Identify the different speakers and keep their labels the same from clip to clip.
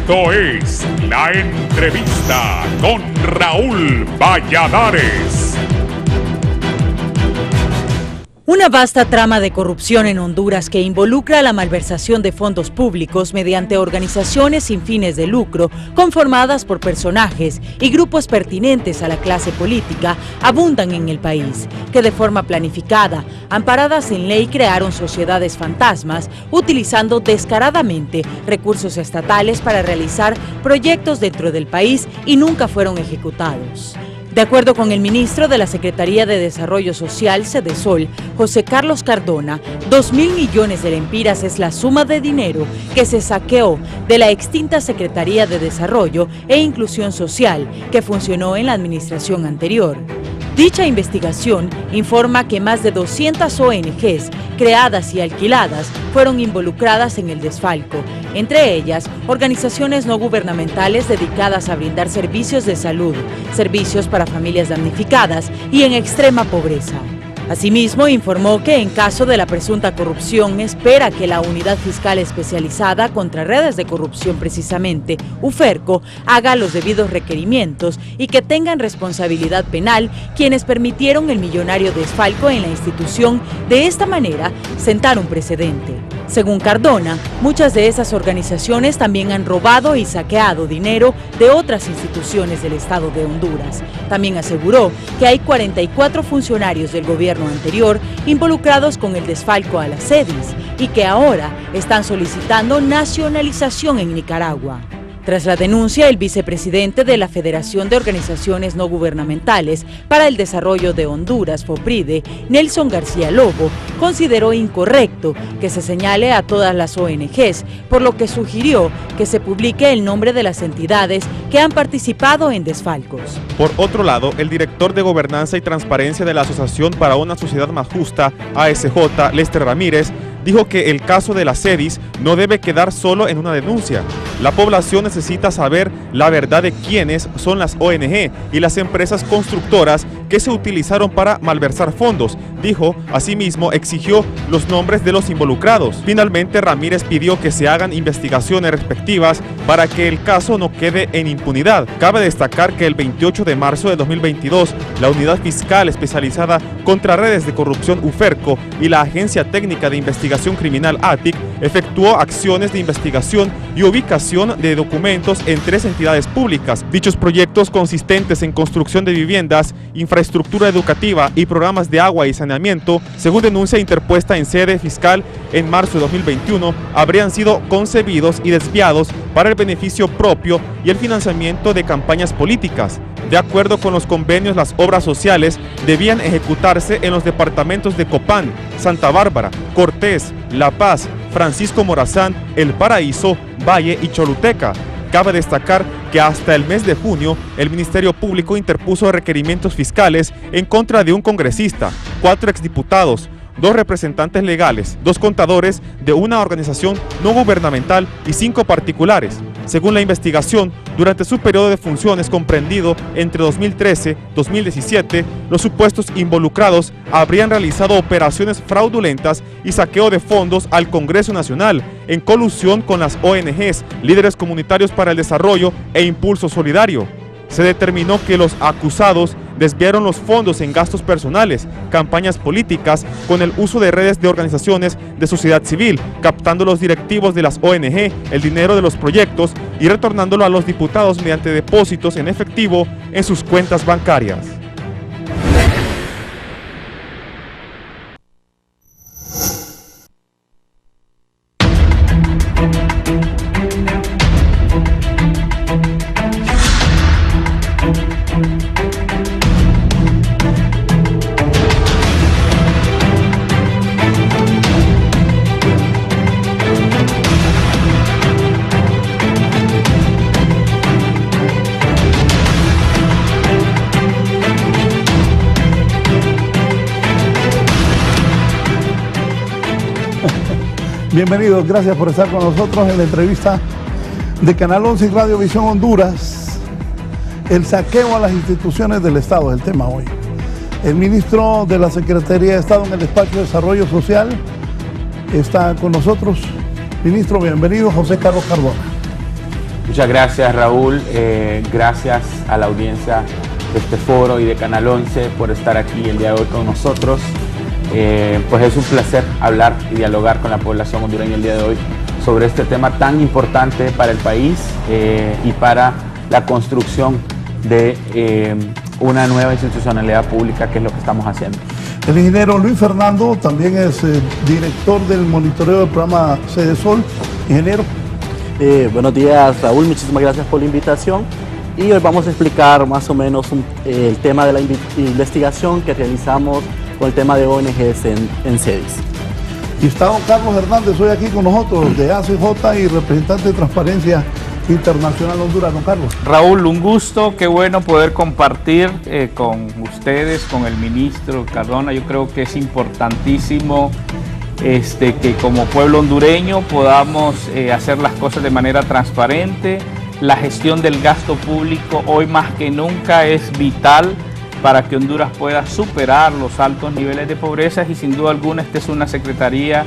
Speaker 1: Esto es La Entrevista con Raúl Valladares.
Speaker 2: Una vasta trama de corrupción en Honduras que involucra la malversación de fondos públicos mediante organizaciones sin fines de lucro conformadas por personajes y grupos pertinentes a la clase política abundan en el país, que de forma planificada, amparadas en ley, crearon sociedades fantasmas utilizando descaradamente recursos estatales para realizar proyectos dentro del país y nunca fueron ejecutados. De acuerdo con el ministro de la Secretaría de Desarrollo Social, Sedesol, José Carlos Cardona, 2.000 millones de lempiras es la suma de dinero que se saqueó de la extinta Secretaría de Desarrollo e Inclusión Social que funcionó en la administración anterior. Dicha investigación informa que más de 200 ONGs creadas y alquiladas fueron involucradas en el desfalco, entre ellas organizaciones no gubernamentales dedicadas a brindar servicios de salud, servicios para familias damnificadas y en extrema pobreza. Asimismo, informó que en caso de la presunta corrupción espera que la Unidad Fiscal Especializada contra Redes de Corrupción, precisamente UFERCO, haga los debidos requerimientos y que tengan responsabilidad penal quienes permitieron el millonario desfalco en la institución. De esta manera, sentar un precedente. Según Cardona, muchas de esas organizaciones también han robado y saqueado dinero de otras instituciones del Estado de Honduras. También aseguró que hay 44 funcionarios del gobierno anterior involucrados con el desfalco a las SEDIs y que ahora están solicitando nacionalización en Nicaragua. Tras la denuncia, el vicepresidente de la Federación de Organizaciones No Gubernamentales para el Desarrollo de Honduras, FOPRIDE, Nelson García Lobo, consideró incorrecto que se señale a todas las ONGs, por lo que sugirió que se publique el nombre de las entidades que han participado en desfalcos.
Speaker 3: Por otro lado, el director de Gobernanza y Transparencia de la Asociación para una Sociedad Más Justa, ASJ, Lester Ramírez, dijo que el caso de las SEDIs no debe quedar solo en una denuncia. La población necesita saber la verdad de quiénes son las ONG y las empresas constructoras que se utilizaron para malversar fondos. Dijo, asimismo, exigió los nombres de los involucrados. Finalmente, Ramírez pidió que se hagan investigaciones respectivas para que el caso no quede en impunidad. Cabe destacar que el 28 de marzo de 2022, la Unidad Fiscal Especializada contra Redes de Corrupción UFERCO y la Agencia Técnica de Investigación Criminal ATIC efectuó acciones de investigación y ubicación de documentos en 3 entidades públicas. Dichos proyectos, consistentes en construcción de viviendas, infraestructura educativa y programas de agua y saneamiento, según denuncia interpuesta en sede fiscal en marzo de 2021, habrían sido concebidos y desviados para el beneficio propio y el financiamiento de campañas políticas. De acuerdo con los convenios, las obras sociales debían ejecutarse en los departamentos de Copán, Santa Bárbara, Cortés, La Paz, Francisco Morazán, El Paraíso, Valle y Choluteca. Cabe destacar que hasta el mes de junio, el Ministerio Público interpuso requerimientos fiscales en contra de un congresista, 4 exdiputados, 2 representantes legales, 2 contadores de una organización no gubernamental y 5 particulares. Según la investigación, durante su periodo de funciones comprendido entre 2013 y 2017, los supuestos involucrados habrían realizado operaciones fraudulentas y saqueo de fondos al Congreso Nacional, en colusión con las ONGs, líderes comunitarios para el desarrollo e impulso solidario. Se determinó que los acusados desviaron los fondos en gastos personales, campañas políticas, con el uso de redes de organizaciones de sociedad civil, captando los directivos de las ONG el dinero de los proyectos y retornándolo a los diputados mediante depósitos en efectivo en sus cuentas bancarias.
Speaker 4: Bienvenidos, gracias por estar con nosotros en la entrevista de Canal 11 y Radio Visión Honduras. El saqueo a las instituciones del Estado es el tema hoy. El ministro de la Secretaría de Estado en el Despacho de Desarrollo Social está con nosotros. Ministro, bienvenido, José Carlos Cardona.
Speaker 5: Muchas gracias, Raúl. Gracias a la audiencia de este foro y de Canal 11 por estar aquí el día de hoy con nosotros. Pues es un placer hablar y dialogar con la población hondureña el día de hoy sobre este tema tan importante para el país y para la construcción de una nueva institucionalidad pública, que es lo que estamos haciendo.
Speaker 4: El ingeniero Luis Fernando también es director del monitoreo del programa Cedesol. Ingeniero.
Speaker 6: Buenos días, Raúl, muchísimas gracias por la invitación. Y hoy vamos a explicar más o menos el tema de la investigación que realizamos con el tema de ONGs en CEDIS.
Speaker 4: Y está don Carlos Hernández hoy aquí con nosotros, de ACJ y representante de Transparencia Internacional Honduras. Don Carlos.
Speaker 7: Raúl, un gusto, qué bueno poder compartir con ustedes, con el ministro Cardona. Yo creo que es importantísimo que como pueblo hondureño podamos hacer las cosas de manera transparente. La gestión del gasto público hoy más que nunca es vital para que Honduras pueda superar los altos niveles de pobreza, y sin duda alguna esta es una secretaría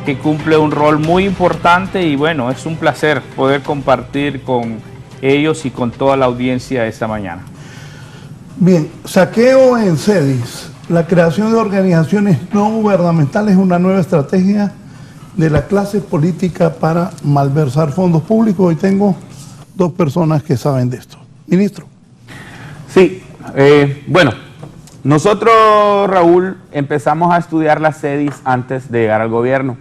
Speaker 7: que cumple un rol muy importante, y bueno, es un placer poder compartir con ellos y con toda la audiencia esta mañana.
Speaker 4: Bien, saqueo en CEDIS. La creación de organizaciones no gubernamentales es una nueva estrategia de la clase política para malversar fondos públicos. Hoy tengo dos personas que saben de esto. Ministro.
Speaker 5: Sí, bueno, nosotros, Raúl, empezamos a estudiar las CEDIS antes de llegar al gobierno.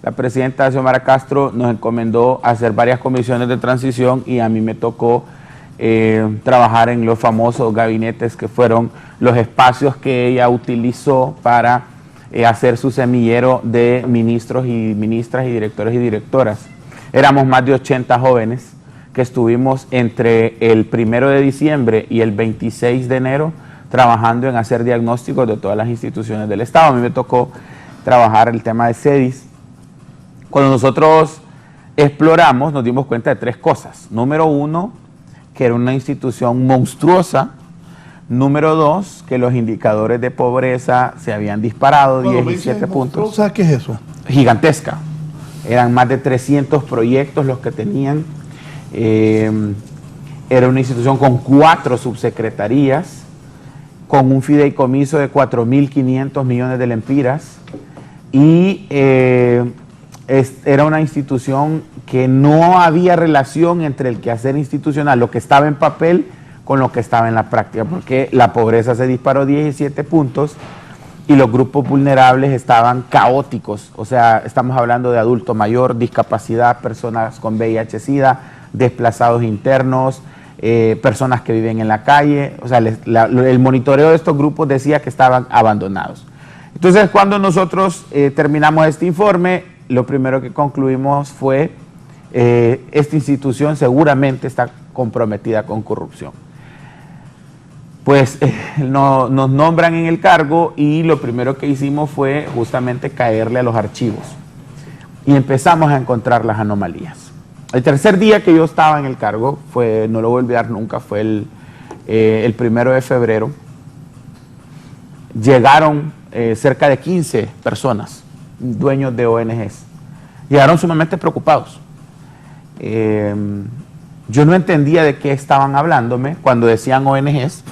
Speaker 5: La presidenta Xiomara Castro nos encomendó hacer varias comisiones de transición y a mí me tocó trabajar en los famosos gabinetes, que fueron los espacios que ella utilizó para hacer su semillero de ministros y ministras y directores y directoras. Éramos más de 80 jóvenes que estuvimos entre el 1 de diciembre y el 26 de enero trabajando en hacer diagnósticos de todas las instituciones del Estado. A mí me tocó trabajar el tema de CEDIS. Cuando nosotros exploramos, nos dimos cuenta de tres cosas. Número uno, que era una institución monstruosa. Número dos, que los indicadores de pobreza se habían disparado, 17 puntos.
Speaker 4: ¿Qué es eso?
Speaker 5: Gigantesca. Eran más de 300 proyectos los que tenían. Era una institución con 4 subsecretarías, con un fideicomiso de 4.500 millones de lempiras, y era una institución que no había relación entre el quehacer institucional, lo que estaba en papel, con lo que estaba en la práctica, porque la pobreza se disparó 17 puntos y los grupos vulnerables estaban caóticos. O sea, estamos hablando de adulto mayor, discapacidad, personas con VIH-Sida, desplazados internos, personas que viven en la calle. O sea, el monitoreo de estos grupos decía que estaban abandonados. Entonces, cuando nosotros terminamos este informe, lo primero que concluimos fue esta institución seguramente está comprometida con corrupción. Pues nos nombran en el cargo y lo primero que hicimos fue justamente caerle a los archivos y empezamos a encontrar las anomalías. El tercer día que yo estaba en el cargo, no lo voy a olvidar nunca, fue el 1 de febrero. Llegaron cerca de 15 personas, dueños de ONGs. Llegaron sumamente preocupados. Yo no entendía de qué estaban hablándome cuando decían ONGs.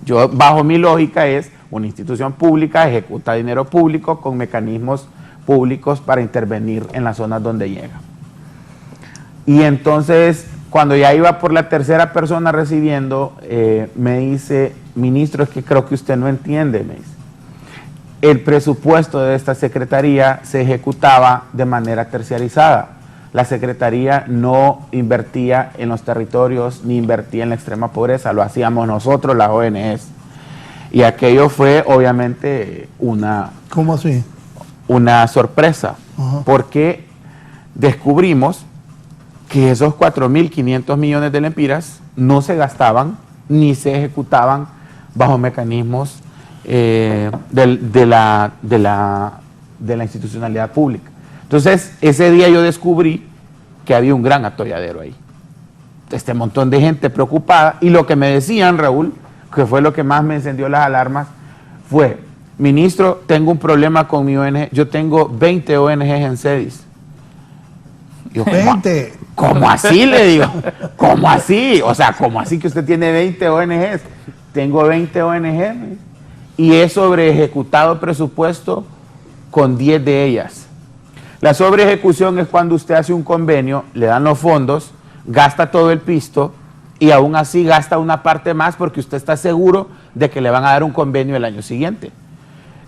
Speaker 5: Yo, bajo mi lógica, es una institución pública, ejecuta dinero público con mecanismos públicos para intervenir en las zonas donde llega. Y entonces, cuando ya iba por la tercera persona recibiendo, me dice, ministro, es que creo que usted no entiende, me dice. El presupuesto de esta secretaría se ejecutaba de manera terciarizada. La secretaría no invertía en los territorios ni invertía en la extrema pobreza, lo hacíamos nosotros, las ONGs. Y aquello fue obviamente una...
Speaker 4: ¿Cómo así?
Speaker 5: Una sorpresa, porque descubrimos que esos 4.500 millones de lempiras no se gastaban ni se ejecutaban bajo mecanismos de la institucionalidad pública. Entonces, ese día yo descubrí que había un gran atolladero ahí. Este montón de gente preocupada, y lo que me decían, Raúl, que fue lo que más me encendió las alarmas, fue, ministro, tengo un problema con mi ONG, yo tengo 20 ONGs en CEDIS. Yo,
Speaker 4: 20.
Speaker 5: ¿Cómo así? Le digo. ¿Cómo así? O sea, ¿cómo así que usted tiene 20 ONGs? Tengo 20 ONGs y he sobre ejecutado presupuesto con 10 de ellas. La sobre ejecución es cuando usted hace un convenio, le dan los fondos, gasta todo el pisto y aún así gasta una parte más porque usted está seguro de que le van a dar un convenio el año siguiente.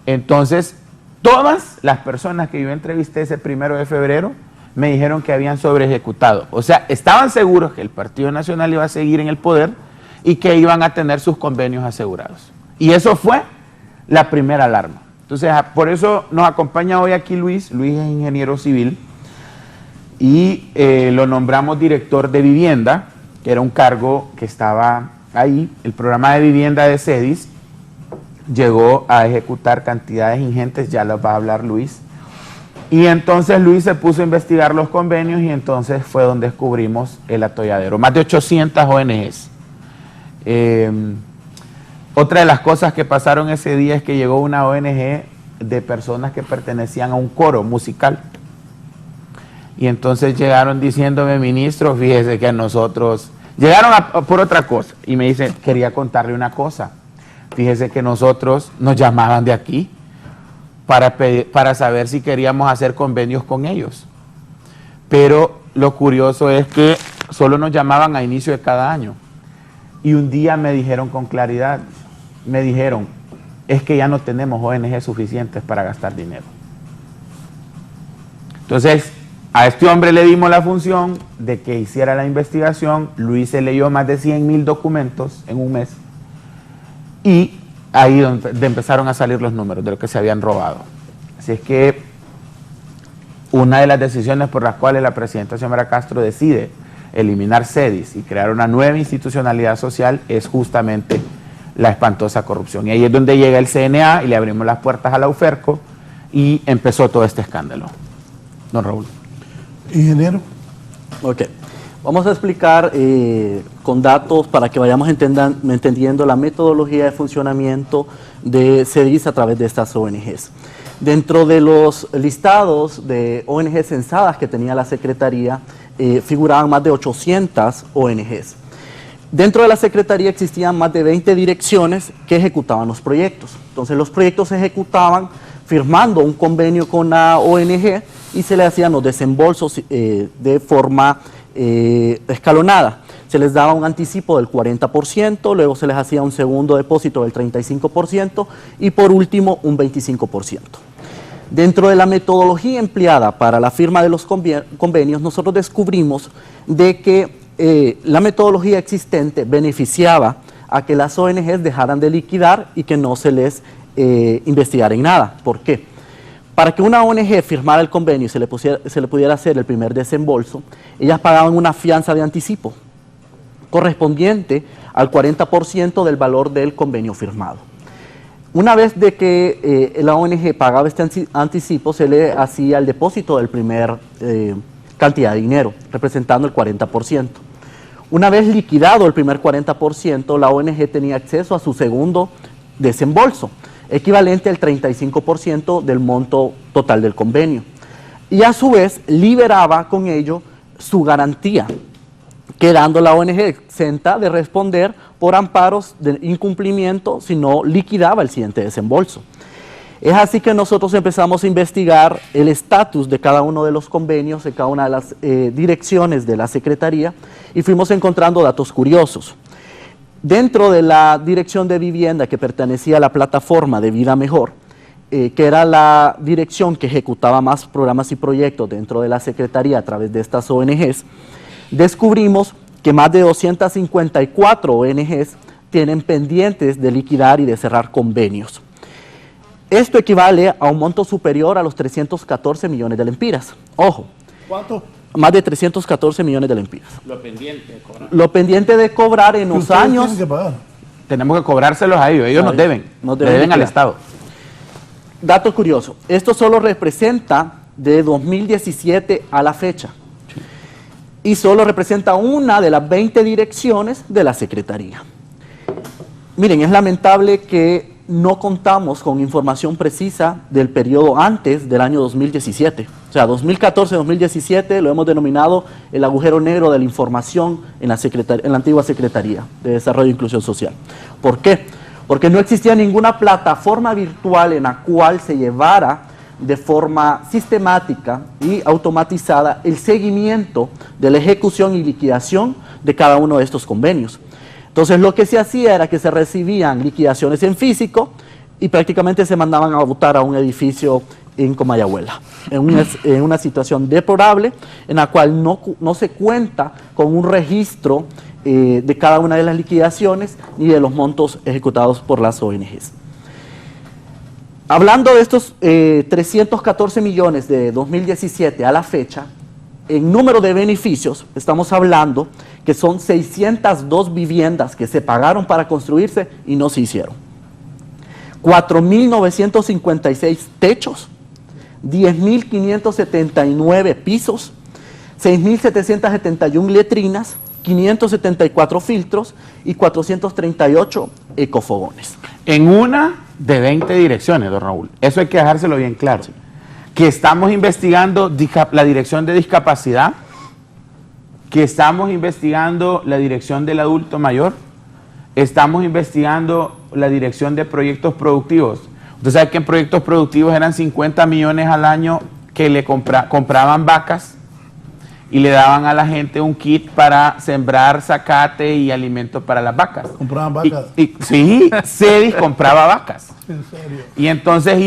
Speaker 5: Entonces, todas las personas que yo entrevisté ese 1 de febrero me dijeron que habían sobre ejecutado. O sea, estaban seguros que el Partido Nacional iba a seguir en el poder y que iban a tener sus convenios asegurados. Y eso fue la primera alarma. Entonces, por eso nos acompaña hoy aquí Luis. Luis es ingeniero civil y lo nombramos director de vivienda, que era un cargo que estaba ahí. El programa de vivienda de CEDIS llegó a ejecutar cantidades ingentes, ya las va a hablar Luis. Y entonces Luis se puso a investigar los convenios y entonces fue donde descubrimos el atolladero. Más de 800 ONGs. Otra de las cosas que pasaron ese día es que llegó una ONG de personas que pertenecían a un coro musical. Y entonces llegaron diciéndome, ministro, fíjese que a nosotros... Llegaron por otra cosa y me dicen, quería contarle una cosa. Fíjese que nosotros nos llamaban de aquí para saber si queríamos hacer convenios con ellos. Pero lo curioso es que solo nos llamaban a inicio de cada año. Y un día me dijeron con claridad, me dijeron, es que ya no tenemos ONG suficientes para gastar dinero. Entonces, a este hombre le dimos la función de que hiciera la investigación. Luis se leyó más de 100,000 documentos en un mes. Y ahí donde empezaron a salir los números de lo que se habían robado. Así es que una de las decisiones por las cuales la presidenta Xiomara Castro decide eliminar CEDIS y crear una nueva institucionalidad social es justamente la espantosa corrupción. Y ahí es donde llega el CNA y le abrimos las puertas a la UFERCO y empezó todo este escándalo. Don Raúl.
Speaker 4: Ingeniero.
Speaker 6: Ok. Vamos a explicar con datos para que vayamos entendiendo la metodología de funcionamiento de CEDIS a través de estas ONGs. Dentro de los listados de ONGs censadas que tenía la Secretaría, figuraban más de 800 ONGs. Dentro de la Secretaría existían más de 20 direcciones que ejecutaban los proyectos. Entonces los proyectos se ejecutaban firmando un convenio con la ONG y se le hacían los desembolsos de forma escalonada. Se les daba un anticipo del 40%, luego se les hacía un segundo depósito del 35% y por último un 25%. Dentro de la metodología empleada para la firma de los convenios, nosotros descubrimos de que la metodología existente beneficiaba a que las ONGs dejaran de liquidar y que no se les investigara en nada. ¿Por qué? Para que una ONG firmara el convenio y se le pudiera hacer el primer desembolso, ellas pagaban una fianza de anticipo correspondiente al 40% del valor del convenio firmado. Una vez de que la ONG pagaba este anticipo, se le hacía el depósito del primer cantidad de dinero, representando el 40%. Una vez liquidado el primer 40%, la ONG tenía acceso a su segundo desembolso, equivalente al 35% del monto total del convenio. Y a su vez liberaba con ello su garantía, quedando la ONG exenta de responder por amparos de incumplimiento si no liquidaba el siguiente desembolso. Es así que nosotros empezamos a investigar el estatus de cada uno de los convenios, de cada una de las direcciones de la Secretaría, y fuimos encontrando datos curiosos. Dentro de la dirección de vivienda que pertenecía a la plataforma de Vida Mejor, que era la dirección que ejecutaba más programas y proyectos dentro de la Secretaría a través de estas ONGs, descubrimos que más de 254 ONGs tienen pendientes de liquidar y de cerrar convenios. Esto equivale a un monto superior a los 314 millones de lempiras. Ojo.
Speaker 4: ¿Cuánto?
Speaker 6: Más de 314 millones de lempiras.
Speaker 5: Lo pendiente de cobrar.
Speaker 6: Lo pendiente de cobrar en los años...
Speaker 4: Tienen que pagar.
Speaker 5: Tenemos que cobrárselos a ellos. Ellos nos deben.
Speaker 6: Nos
Speaker 5: deben al
Speaker 6: liquidar.
Speaker 5: Estado.
Speaker 6: Dato curioso. Esto solo representa de 2017 a la fecha. Y solo representa una de las 20 direcciones de la Secretaría. Miren, es lamentable que no contamos con información precisa del periodo antes del año 2017. sea, 2014-2017 lo hemos denominado el agujero negro de la información en la antigua Secretaría de Desarrollo e Inclusión Social. ¿Por qué? Porque no existía ninguna plataforma virtual en la cual se llevara de forma sistemática y automatizada el seguimiento de la ejecución y liquidación de cada uno de estos convenios. Entonces lo que se hacía era que se recibían liquidaciones en físico y prácticamente se mandaban a votar a un edificio en Comayagüela, en una situación deplorable en la cual no se cuenta con un registro de cada una de las liquidaciones ni de los montos ejecutados por las ONGs. Hablando de estos 314 millones de 2017 a la fecha, en número de beneficios estamos hablando que son 602 viviendas que se pagaron para construirse y no se hicieron. 4.956 techos, 10.579 pisos, 6.771 letrinas, 574 filtros y 438 ecofogones.
Speaker 5: En una de 20 direcciones, don Raúl. Eso hay que dejárselo bien claro. Sí. Que estamos investigando la dirección de discapacidad, que estamos investigando la dirección del adulto mayor, estamos investigando la dirección de proyectos productivos. Usted sabe que en proyectos productivos eran 50 millones al año que le compraban vacas y le daban a la gente un kit para sembrar zacate y alimento para las vacas.
Speaker 4: ¿Compraban vacas?
Speaker 5: Sí, CEDIS compraba vacas.
Speaker 4: ¿En serio?
Speaker 5: Y entonces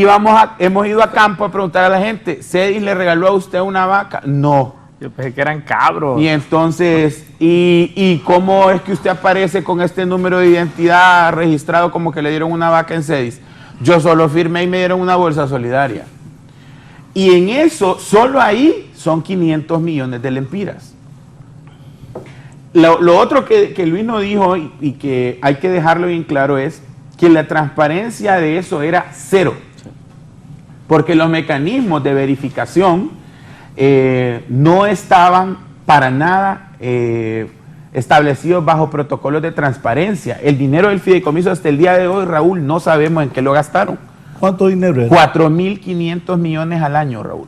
Speaker 5: hemos ido a campo a preguntar a la gente, ¿CEDIS le regaló a usted una vaca? No.
Speaker 7: Yo pensé que eran cabros.
Speaker 5: Y entonces, ¿y cómo es que usted aparece con este número de identidad registrado como que le dieron una vaca en CEDIS? Yo solo firmé y me dieron una bolsa solidaria. Y en eso, solo ahí, son 500 millones de lempiras. Lo otro que Luis nos dijo y que hay que dejarlo bien claro es que la transparencia de eso era cero. Porque los mecanismos de verificación no estaban para nada establecidos bajo protocolos de transparencia. El dinero del fideicomiso hasta el día de hoy, Raúl, no sabemos en qué lo gastaron.
Speaker 4: ¿Cuánto dinero es?
Speaker 5: 4.500 millones al año, Raúl.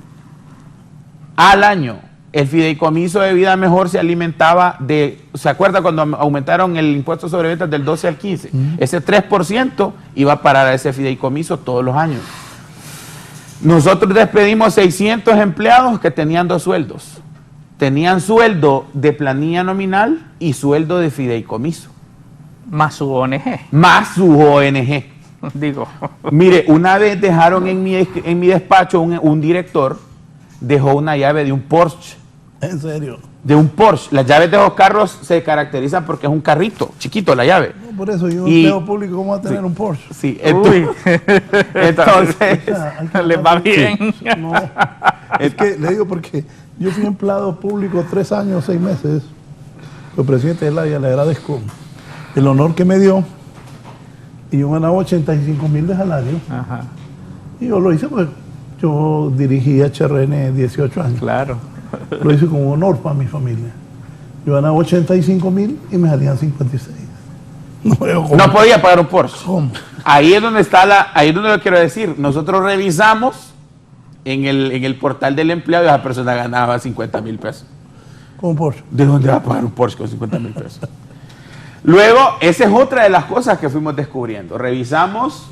Speaker 5: Al año. El fideicomiso de Vida Mejor se alimentaba de, ¿se acuerda cuando aumentaron el impuesto sobre ventas del 12 al 15? Ese 3% iba a parar a ese fideicomiso todos los años. Nosotros despedimos 600 empleados que tenían 2 sueldos. Tenían sueldo de planilla nominal y sueldo de fideicomiso.
Speaker 7: Más su ONG.
Speaker 5: Más su ONG.
Speaker 7: Digo.
Speaker 5: Mire, una vez dejaron en mi despacho un director, dejó una llave de un Porsche.
Speaker 4: ¿En serio?
Speaker 5: De un Porsche. Las llaves de los carros se caracterizan porque es un carrito, chiquito la llave.
Speaker 4: No, por eso yo empleado público, ¿cómo va a tener un Porsche?
Speaker 5: Sí, entonces
Speaker 7: les va bien.
Speaker 4: Sí. No, es que le digo porque yo fui empleado público 3 años, 6 meses. El presidente de la le agradezco el honor que me dio. Y yo ganaba 85,000 de salario.
Speaker 7: Ajá.
Speaker 4: Y yo lo hice porque yo dirigí HRN 18 años.
Speaker 7: Claro.
Speaker 4: Lo hice con honor para mi familia. Yo ganaba 85,000 y me salían 56.
Speaker 5: No podía pagar un Porsche.
Speaker 4: ¿Cómo?
Speaker 5: Ahí es donde ahí es donde lo quiero decir. Nosotros revisamos en el portal del empleado y esa persona ganaba 50,000 pesos.
Speaker 4: ¿Con Porsche?
Speaker 5: ¿De dónde va a pagar un Porsche con 50,000 pesos? Luego, esa es otra de las cosas que fuimos descubriendo. Revisamos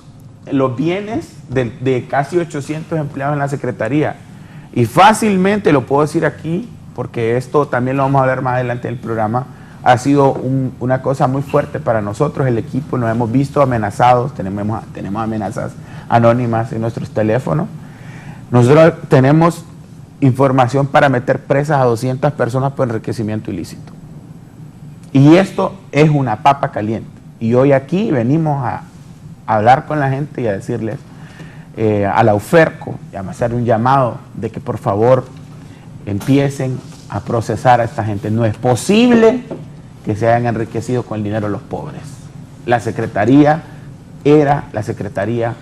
Speaker 5: los bienes de casi 800 empleados en la Secretaría. Y fácilmente, lo puedo decir aquí, porque esto también lo vamos a ver más adelante en el programa, ha sido una cosa muy fuerte para nosotros, el equipo. Nos hemos visto amenazados, tenemos amenazas anónimas en nuestros teléfonos. Nosotros tenemos información para meter presas a 200 personas por enriquecimiento ilícito. Y esto es una papa caliente. Y hoy aquí venimos a hablar con la gente y a decirles a la UFERCO, y a hacer un llamado de que por favor empiecen a procesar a esta gente. No es posible que se hayan enriquecido con el dinero de los pobres. La Secretaría era la Secretaría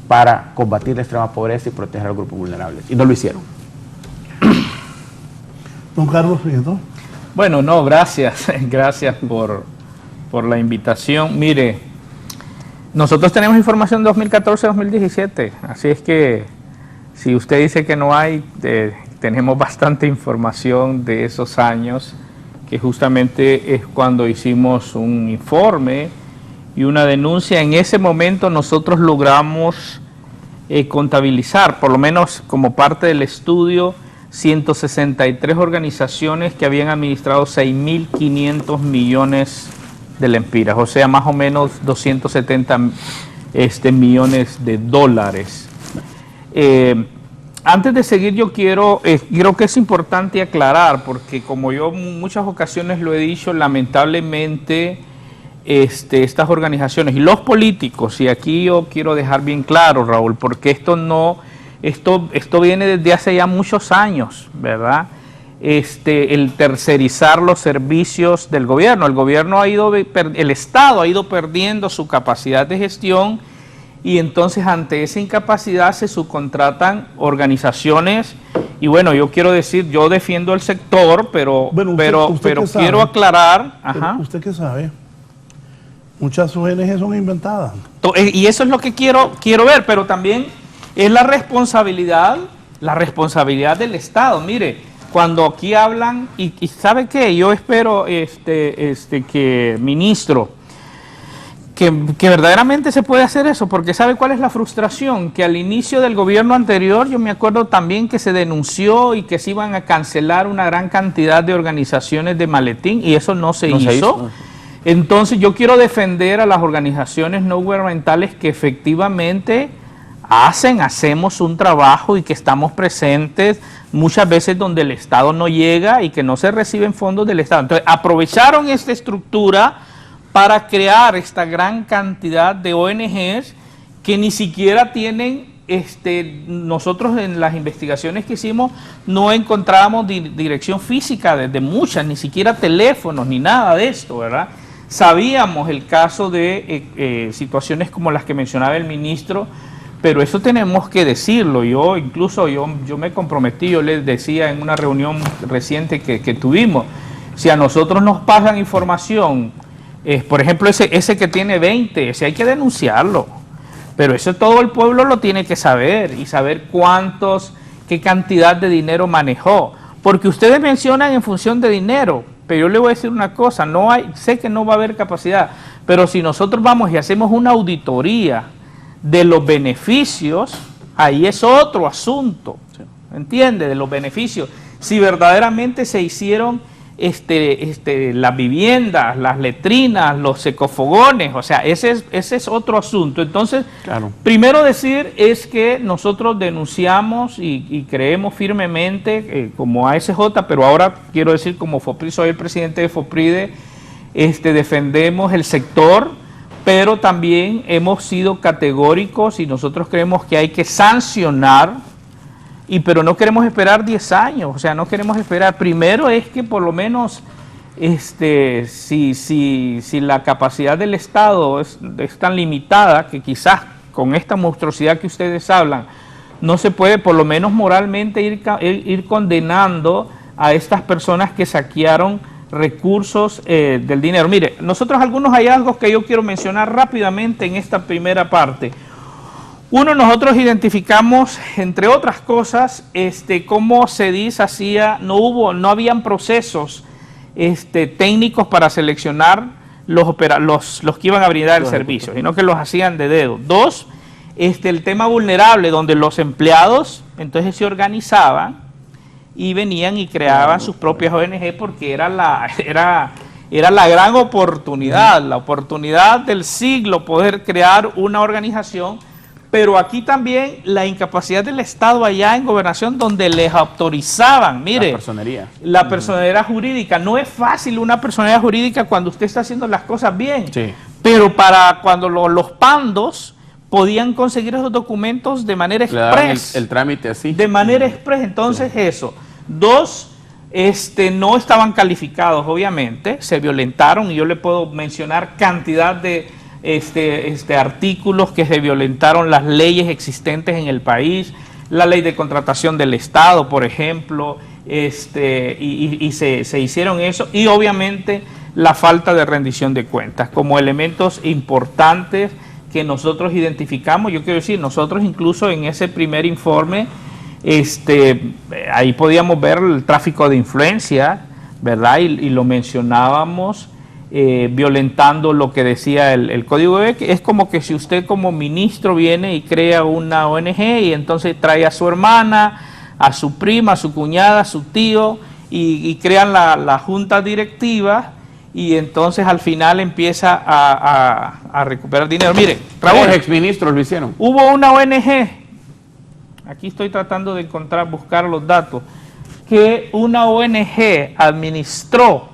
Speaker 5: para combatir la extrema pobreza y proteger a los grupos vulnerables. Y no lo hicieron.
Speaker 4: Don Carlos, ¿no?
Speaker 7: Bueno, no, gracias. Gracias por la invitación. Mire, nosotros tenemos información 2014-2017, así es que si usted dice que no hay, tenemos bastante información de esos años, que justamente es cuando hicimos un informe y una denuncia. En ese momento nosotros logramos contabilizar, por lo menos como parte del estudio, 163 organizaciones que habían administrado 6.500 millones de lempiras, o sea, más o menos 270 millones de dólares. Antes de seguir, yo creo que es importante aclarar, porque como yo en muchas ocasiones lo he dicho, lamentablemente estas organizaciones y los políticos, y aquí yo quiero dejar bien claro, Raúl, porque esto viene desde hace ya muchos años, ¿verdad? El tercerizar los servicios del gobierno. El Estado ha ido perdiendo su capacidad de gestión, y entonces ante esa incapacidad se subcontratan organizaciones. Y bueno, yo quiero decir, yo defiendo el sector, pero quiero aclarar. Ajá.
Speaker 4: ¿Usted qué sabe? Muchas ONG son inventadas.
Speaker 7: Y eso es lo que quiero ver, pero también es la responsabilidad del Estado. Mire, cuando aquí hablan, y ¿sabe qué? Yo espero, que ministro, que verdaderamente se puede hacer eso, porque ¿sabe cuál es la frustración? Que al inicio del gobierno anterior, yo me acuerdo también que se denunció y que se iban a cancelar una gran cantidad de organizaciones de maletín, y eso no se hizo. Entonces yo quiero defender a las organizaciones no gubernamentales que efectivamente hacemos un trabajo y que estamos presentes muchas veces donde el Estado no llega y que no se reciben fondos del Estado. Entonces aprovecharon esta estructura para crear esta gran cantidad de ONGs que ni siquiera tienen, nosotros en las investigaciones que hicimos no encontrábamos dirección física de muchas, ni siquiera teléfonos, ni nada de esto, ¿verdad? Sabíamos el caso de situaciones como las que mencionaba el ministro, pero eso tenemos que decirlo. Yo me comprometí, yo les decía en una reunión reciente que tuvimos, si a nosotros nos pasan información, por ejemplo, ese que tiene 20, ese hay que denunciarlo. Pero eso todo el pueblo lo tiene que saber, y saber qué cantidad de dinero manejó. Porque ustedes mencionan en función de dinero, pero yo le voy a decir una cosa, sé que no va a haber capacidad, pero si nosotros vamos y hacemos una auditoría de los beneficios, ahí es otro asunto, ¿entiende? De los beneficios. Si verdaderamente se hicieron las viviendas, las letrinas, los ecofogones, o sea, ese es otro asunto. Entonces, claro, primero decir es que nosotros denunciamos y creemos firmemente como ASJ, pero ahora quiero decir como FOPRIDE, soy el presidente de FOPRIDE, defendemos el sector, pero también hemos sido categóricos y nosotros creemos que hay que sancionar. Pero no queremos esperar 10 años, o sea, no queremos esperar. Primero es que por lo menos, si la capacidad del Estado es tan limitada, que quizás con esta monstruosidad que ustedes hablan, no se puede por lo menos moralmente ir condenando a estas personas que saquearon recursos del dinero. Mire, nosotros algunos hallazgos que yo quiero mencionar rápidamente en esta primera parte. Uno, nosotros identificamos, entre otras cosas, cómo CEDIS no habían procesos técnicos para seleccionar los que iban a brindar el servicio, sino que los hacían de dedo. Dos, el tema vulnerable, donde los empleados entonces se organizaban y venían y creaban sus propias ONG, porque era la gran oportunidad, la oportunidad del siglo, poder crear una organización. Pero aquí también la incapacidad del Estado allá en Gobernación, donde les autorizaban, mire, la personería jurídica. No es fácil una personería jurídica cuando usted está haciendo las cosas bien, sí, pero para cuando los pandos podían conseguir esos documentos de manera express.
Speaker 5: El trámite así. De
Speaker 7: manera express, entonces sí. Eso. Dos, no estaban calificados, obviamente, se violentaron, y yo le puedo mencionar cantidad de artículos que se violentaron las leyes existentes en el país, la ley de contratación del Estado, por ejemplo, y se hicieron eso, y obviamente la falta de rendición de cuentas como elementos importantes que nosotros identificamos. Yo quiero decir, nosotros incluso en ese primer informe Ahí podíamos ver el tráfico de influencia, ¿verdad? Y lo mencionábamos, violentando lo que decía el Código de que es como que si usted como ministro viene y crea una ONG y entonces trae a su hermana, a su prima, a su cuñada, a su tío y crean la junta directiva y entonces al final empieza a recuperar dinero. Mire, Raúl,
Speaker 5: exministros lo hicieron.
Speaker 7: hubo una ONG, aquí estoy tratando de buscar los datos, que una ONG administró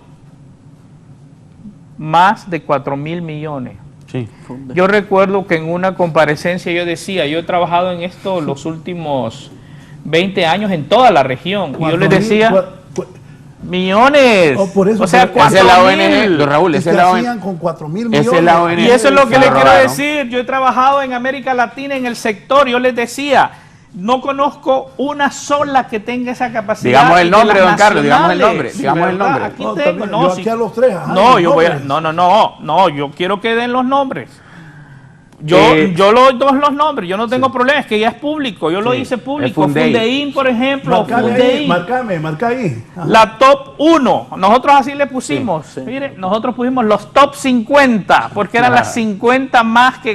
Speaker 7: más de 4.000 millones.
Speaker 5: Sí.
Speaker 7: Yo recuerdo que en una comparecencia yo decía, yo he trabajado en esto los últimos 20 años en toda la región. Y yo les decía, millones.
Speaker 4: Por eso,
Speaker 7: o sea,
Speaker 5: esa es la ONG, don Raúl, esa es la
Speaker 4: hacían
Speaker 5: ONG.
Speaker 4: con 4.000 millones.
Speaker 5: Esa es la ONG.
Speaker 7: Y eso es lo que
Speaker 5: Se
Speaker 7: les
Speaker 5: lo
Speaker 7: quiero
Speaker 5: robaron.
Speaker 7: decir. Yo he trabajado en América Latina en el sector. Yo les decía, no conozco una sola que tenga esa capacidad.
Speaker 5: Digamos el
Speaker 7: y de
Speaker 5: nombre,
Speaker 7: las
Speaker 5: don Carlos, digamos el
Speaker 7: nacionales.
Speaker 5: nombre, digamos el
Speaker 7: ¿verdad?
Speaker 5: nombre.
Speaker 7: Aquí
Speaker 4: No,
Speaker 7: tengo,
Speaker 4: también,
Speaker 7: no,
Speaker 4: yo
Speaker 7: sí.
Speaker 4: aquí a los tres.
Speaker 7: No,
Speaker 4: los
Speaker 7: yo voy a,
Speaker 4: nombres.
Speaker 7: no, yo quiero que den los nombres. Yo doy los nombres, yo no tengo problema, es que ya es público, yo lo hice público.
Speaker 5: Fundein.
Speaker 7: Fundein, por ejemplo,
Speaker 4: Marca ahí. Ajá.
Speaker 7: la top 1, nosotros así le pusimos, mire, nosotros pusimos los top 50, porque eran las 50 más que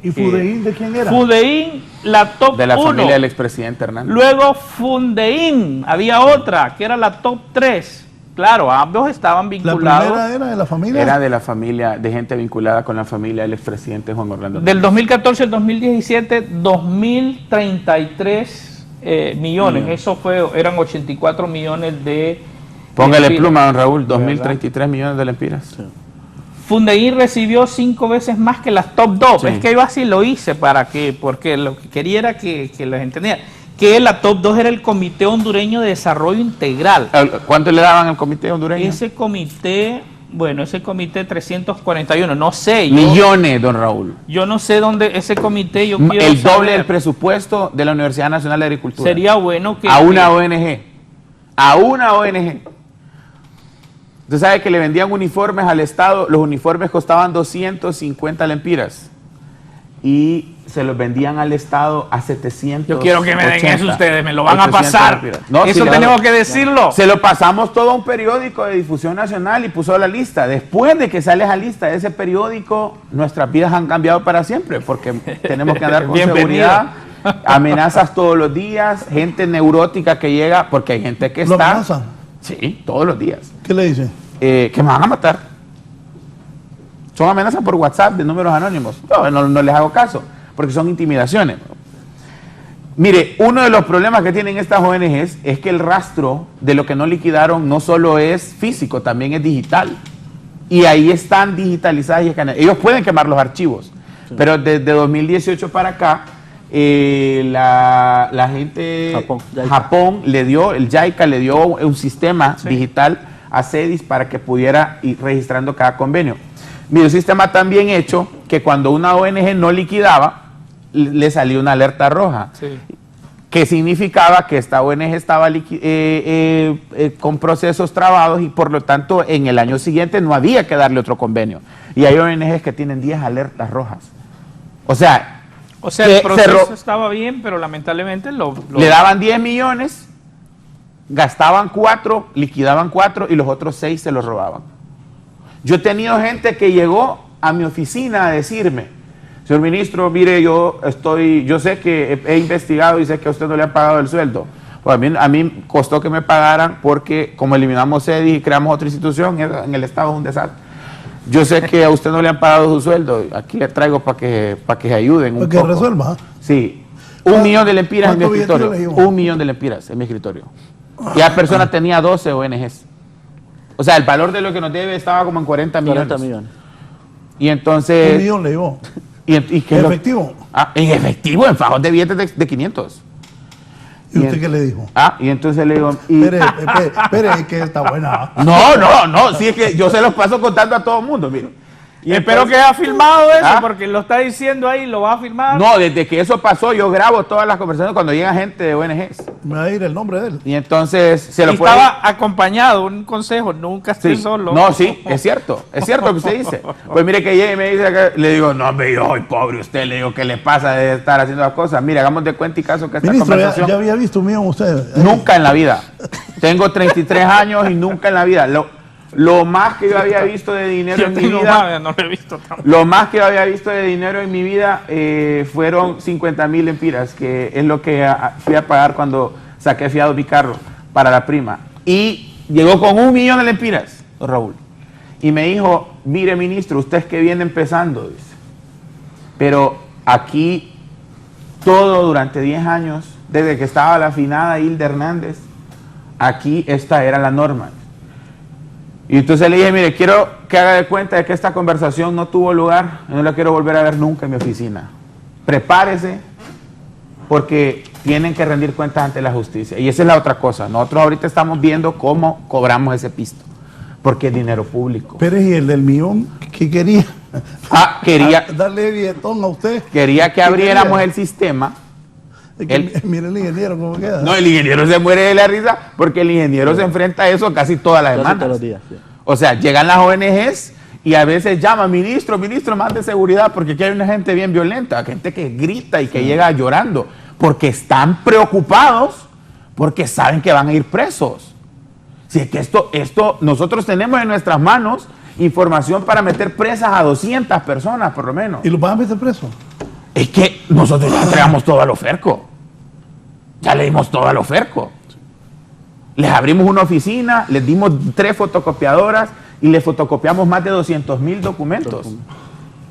Speaker 4: ¿Y Fundein de quién era?
Speaker 7: Fundein, la top
Speaker 5: De la
Speaker 7: 1.
Speaker 5: familia del expresidente Hernández.
Speaker 7: Luego Fundein, había otra, que era la top 3. Claro, ambos estaban
Speaker 4: La
Speaker 7: vinculados.
Speaker 4: primera era de la familia.
Speaker 5: Era de la familia, de gente vinculada con la familia del expresidente Juan Orlando.
Speaker 7: Del 2014 al 2017, 2.033 millones. Eso eran 84 millones de...
Speaker 5: Póngale
Speaker 7: lempiras.
Speaker 5: pluma, don Raúl, 2.033 millones de lempiras. Sí.
Speaker 7: Fundein recibió 5 veces más que las top 2.
Speaker 5: Sí.
Speaker 7: Es que yo así lo hice porque lo que quería era que los entendieran. Que la top 2 era el Comité Hondureño de Desarrollo Integral.
Speaker 5: ¿Cuánto le daban al comité hondureño?
Speaker 7: Ese comité 341, no sé.
Speaker 5: Millones, don Raúl.
Speaker 7: Yo no sé dónde ese comité,
Speaker 5: El doble
Speaker 7: saber.
Speaker 5: del presupuesto de la Universidad Nacional de Agricultura.
Speaker 7: Sería bueno que...
Speaker 5: A una ONG. A una ONG. Usted sabe que le vendían uniformes al Estado, los uniformes costaban 250 lempiras. Y se los vendían al Estado a 700.
Speaker 7: Yo quiero que me den eso ustedes, me lo van a pasar.
Speaker 5: No,
Speaker 7: eso
Speaker 5: sí,
Speaker 7: tenemos que decirlo.
Speaker 5: Se lo pasamos todo a un periódico de difusión nacional y puso la lista. Después de que sale esa lista de ese periódico, nuestras vidas han cambiado para siempre, porque tenemos que andar con seguridad, amenazas todos los días, gente neurótica que llega, porque hay gente que
Speaker 4: ¿Lo
Speaker 5: está...
Speaker 4: amenazan?
Speaker 5: Sí, todos los días.
Speaker 4: ¿Qué le dicen?
Speaker 5: Que me van a matar. Son amenazas por WhatsApp de números anónimos. No les hago caso, porque son intimidaciones. Mire, uno de los problemas que tienen estas ONGs es que el rastro de lo que no liquidaron no solo es físico, también es digital. Y ahí están digitalizadas y escaneadas. Ellos pueden quemar los archivos, pero desde 2018 para acá, la gente Japón le dio, el JICA le dio un sistema digital a CEDIS para que pudiera ir registrando cada convenio. Mire, un sistema tan bien hecho que cuando una ONG no liquidaba, le salía una alerta roja, que significaba que esta ONG estaba con procesos trabados y por lo tanto en el año siguiente no había que darle otro convenio. Y hay ONGs que tienen 10 alertas rojas. O sea,
Speaker 7: el proceso estaba bien, pero lamentablemente
Speaker 5: le daban 10 millones, gastaban 4, liquidaban 4 y los otros 6 se los robaban. Yo he tenido gente que llegó a mi oficina a decirme: señor ministro, mire, yo sé que he investigado y sé que a usted no le han pagado el sueldo. Pues a mí costó que me pagaran porque como eliminamos CEDIS y creamos otra institución, en el Estado es un desastre. Yo sé que a usted no le han pagado su sueldo, aquí le traigo para que se ayuden un poco.
Speaker 4: Para que resuelva.
Speaker 5: Sí. 1 millón de lempiras en mi escritorio. 1 millón de lempiras en mi escritorio. Y la persona tenía 12 ONGs. O sea, el valor de lo que nos debe estaba como en 40 millones.
Speaker 6: 40 millones.
Speaker 5: Y entonces...
Speaker 4: 1 millón le llevó.
Speaker 5: ¿En
Speaker 4: efectivo?
Speaker 5: En efectivo, en fajos de billetes de 500.
Speaker 4: ¿Y usted qué le dijo?
Speaker 5: Y entonces le digo...
Speaker 4: Espere, que está buena.
Speaker 5: No, sí, es que yo se los paso contando a todo el mundo, mire.
Speaker 7: Y espero que haya filmado eso, porque lo está diciendo ahí, lo va a filmar.
Speaker 5: No, desde que eso pasó, yo grabo todas las conversaciones cuando llega gente de ONGs.
Speaker 4: Me va a ir el nombre de él.
Speaker 5: Y entonces se lo puede...
Speaker 7: Estaba acompañado, un consejo, nunca esté solo.
Speaker 5: No, sí, es cierto lo que usted dice. Pues mire que llega y me dice, que, le digo, no, hombre, yo, pobre usted, le digo, ¿qué le pasa de estar haciendo las cosas? Mire, hagamos de cuenta y caso que esta
Speaker 4: Ministro,
Speaker 5: conversación...
Speaker 4: ya había visto un millón usted.
Speaker 5: Nunca en la vida. Tengo 33 años y nunca en la vida. Lo más que yo había visto de dinero en mi vida...
Speaker 7: No lo he visto tampoco.
Speaker 5: Lo más que yo había visto de dinero en mi vida fueron 50.000 lempiras, que es lo que fui a pagar cuando saqué fiado mi carro para la prima. Y llegó con 1 millón de lempiras, don Raúl. Y me dijo, mire ministro, usted es que viene empezando, dice. Pero aquí todo durante 10 años, desde que estaba la afinada Hilda Hernández, aquí esta era la norma. Y entonces le dije, mire, quiero que haga de cuenta de que esta conversación no tuvo lugar, no la quiero volver a ver nunca en mi oficina. Prepárese, porque tienen que rendir cuentas ante la justicia. Y esa es la otra cosa. Nosotros ahorita estamos viendo cómo cobramos ese pisto, porque es dinero público.
Speaker 4: Pérez, y el del millón, ¿qué quería?
Speaker 5: Quería
Speaker 4: darle billetón a usted.
Speaker 5: Quería que abriéramos el sistema.
Speaker 4: Mire el ingeniero cómo queda.
Speaker 5: No, el ingeniero se muere de la risa porque el ingeniero se enfrenta a eso casi todas las semanas.
Speaker 6: Todos los días, sí.
Speaker 5: O sea, llegan las ONGs y a veces llaman, ministro, más de seguridad, porque aquí hay una gente bien violenta, gente que grita y que llega llorando, porque están preocupados, porque saben que van a ir presos. Si es que esto nosotros tenemos en nuestras manos información para meter presas a 200 personas, por lo menos.
Speaker 4: ¿Y los van a meter presos?
Speaker 5: Es que nosotros ya entregamos todo a los Ferco. Ya le dimos todo a los Ferco. Les abrimos una oficina, les dimos 3 fotocopiadoras y les fotocopiamos más de 200.000 documentos.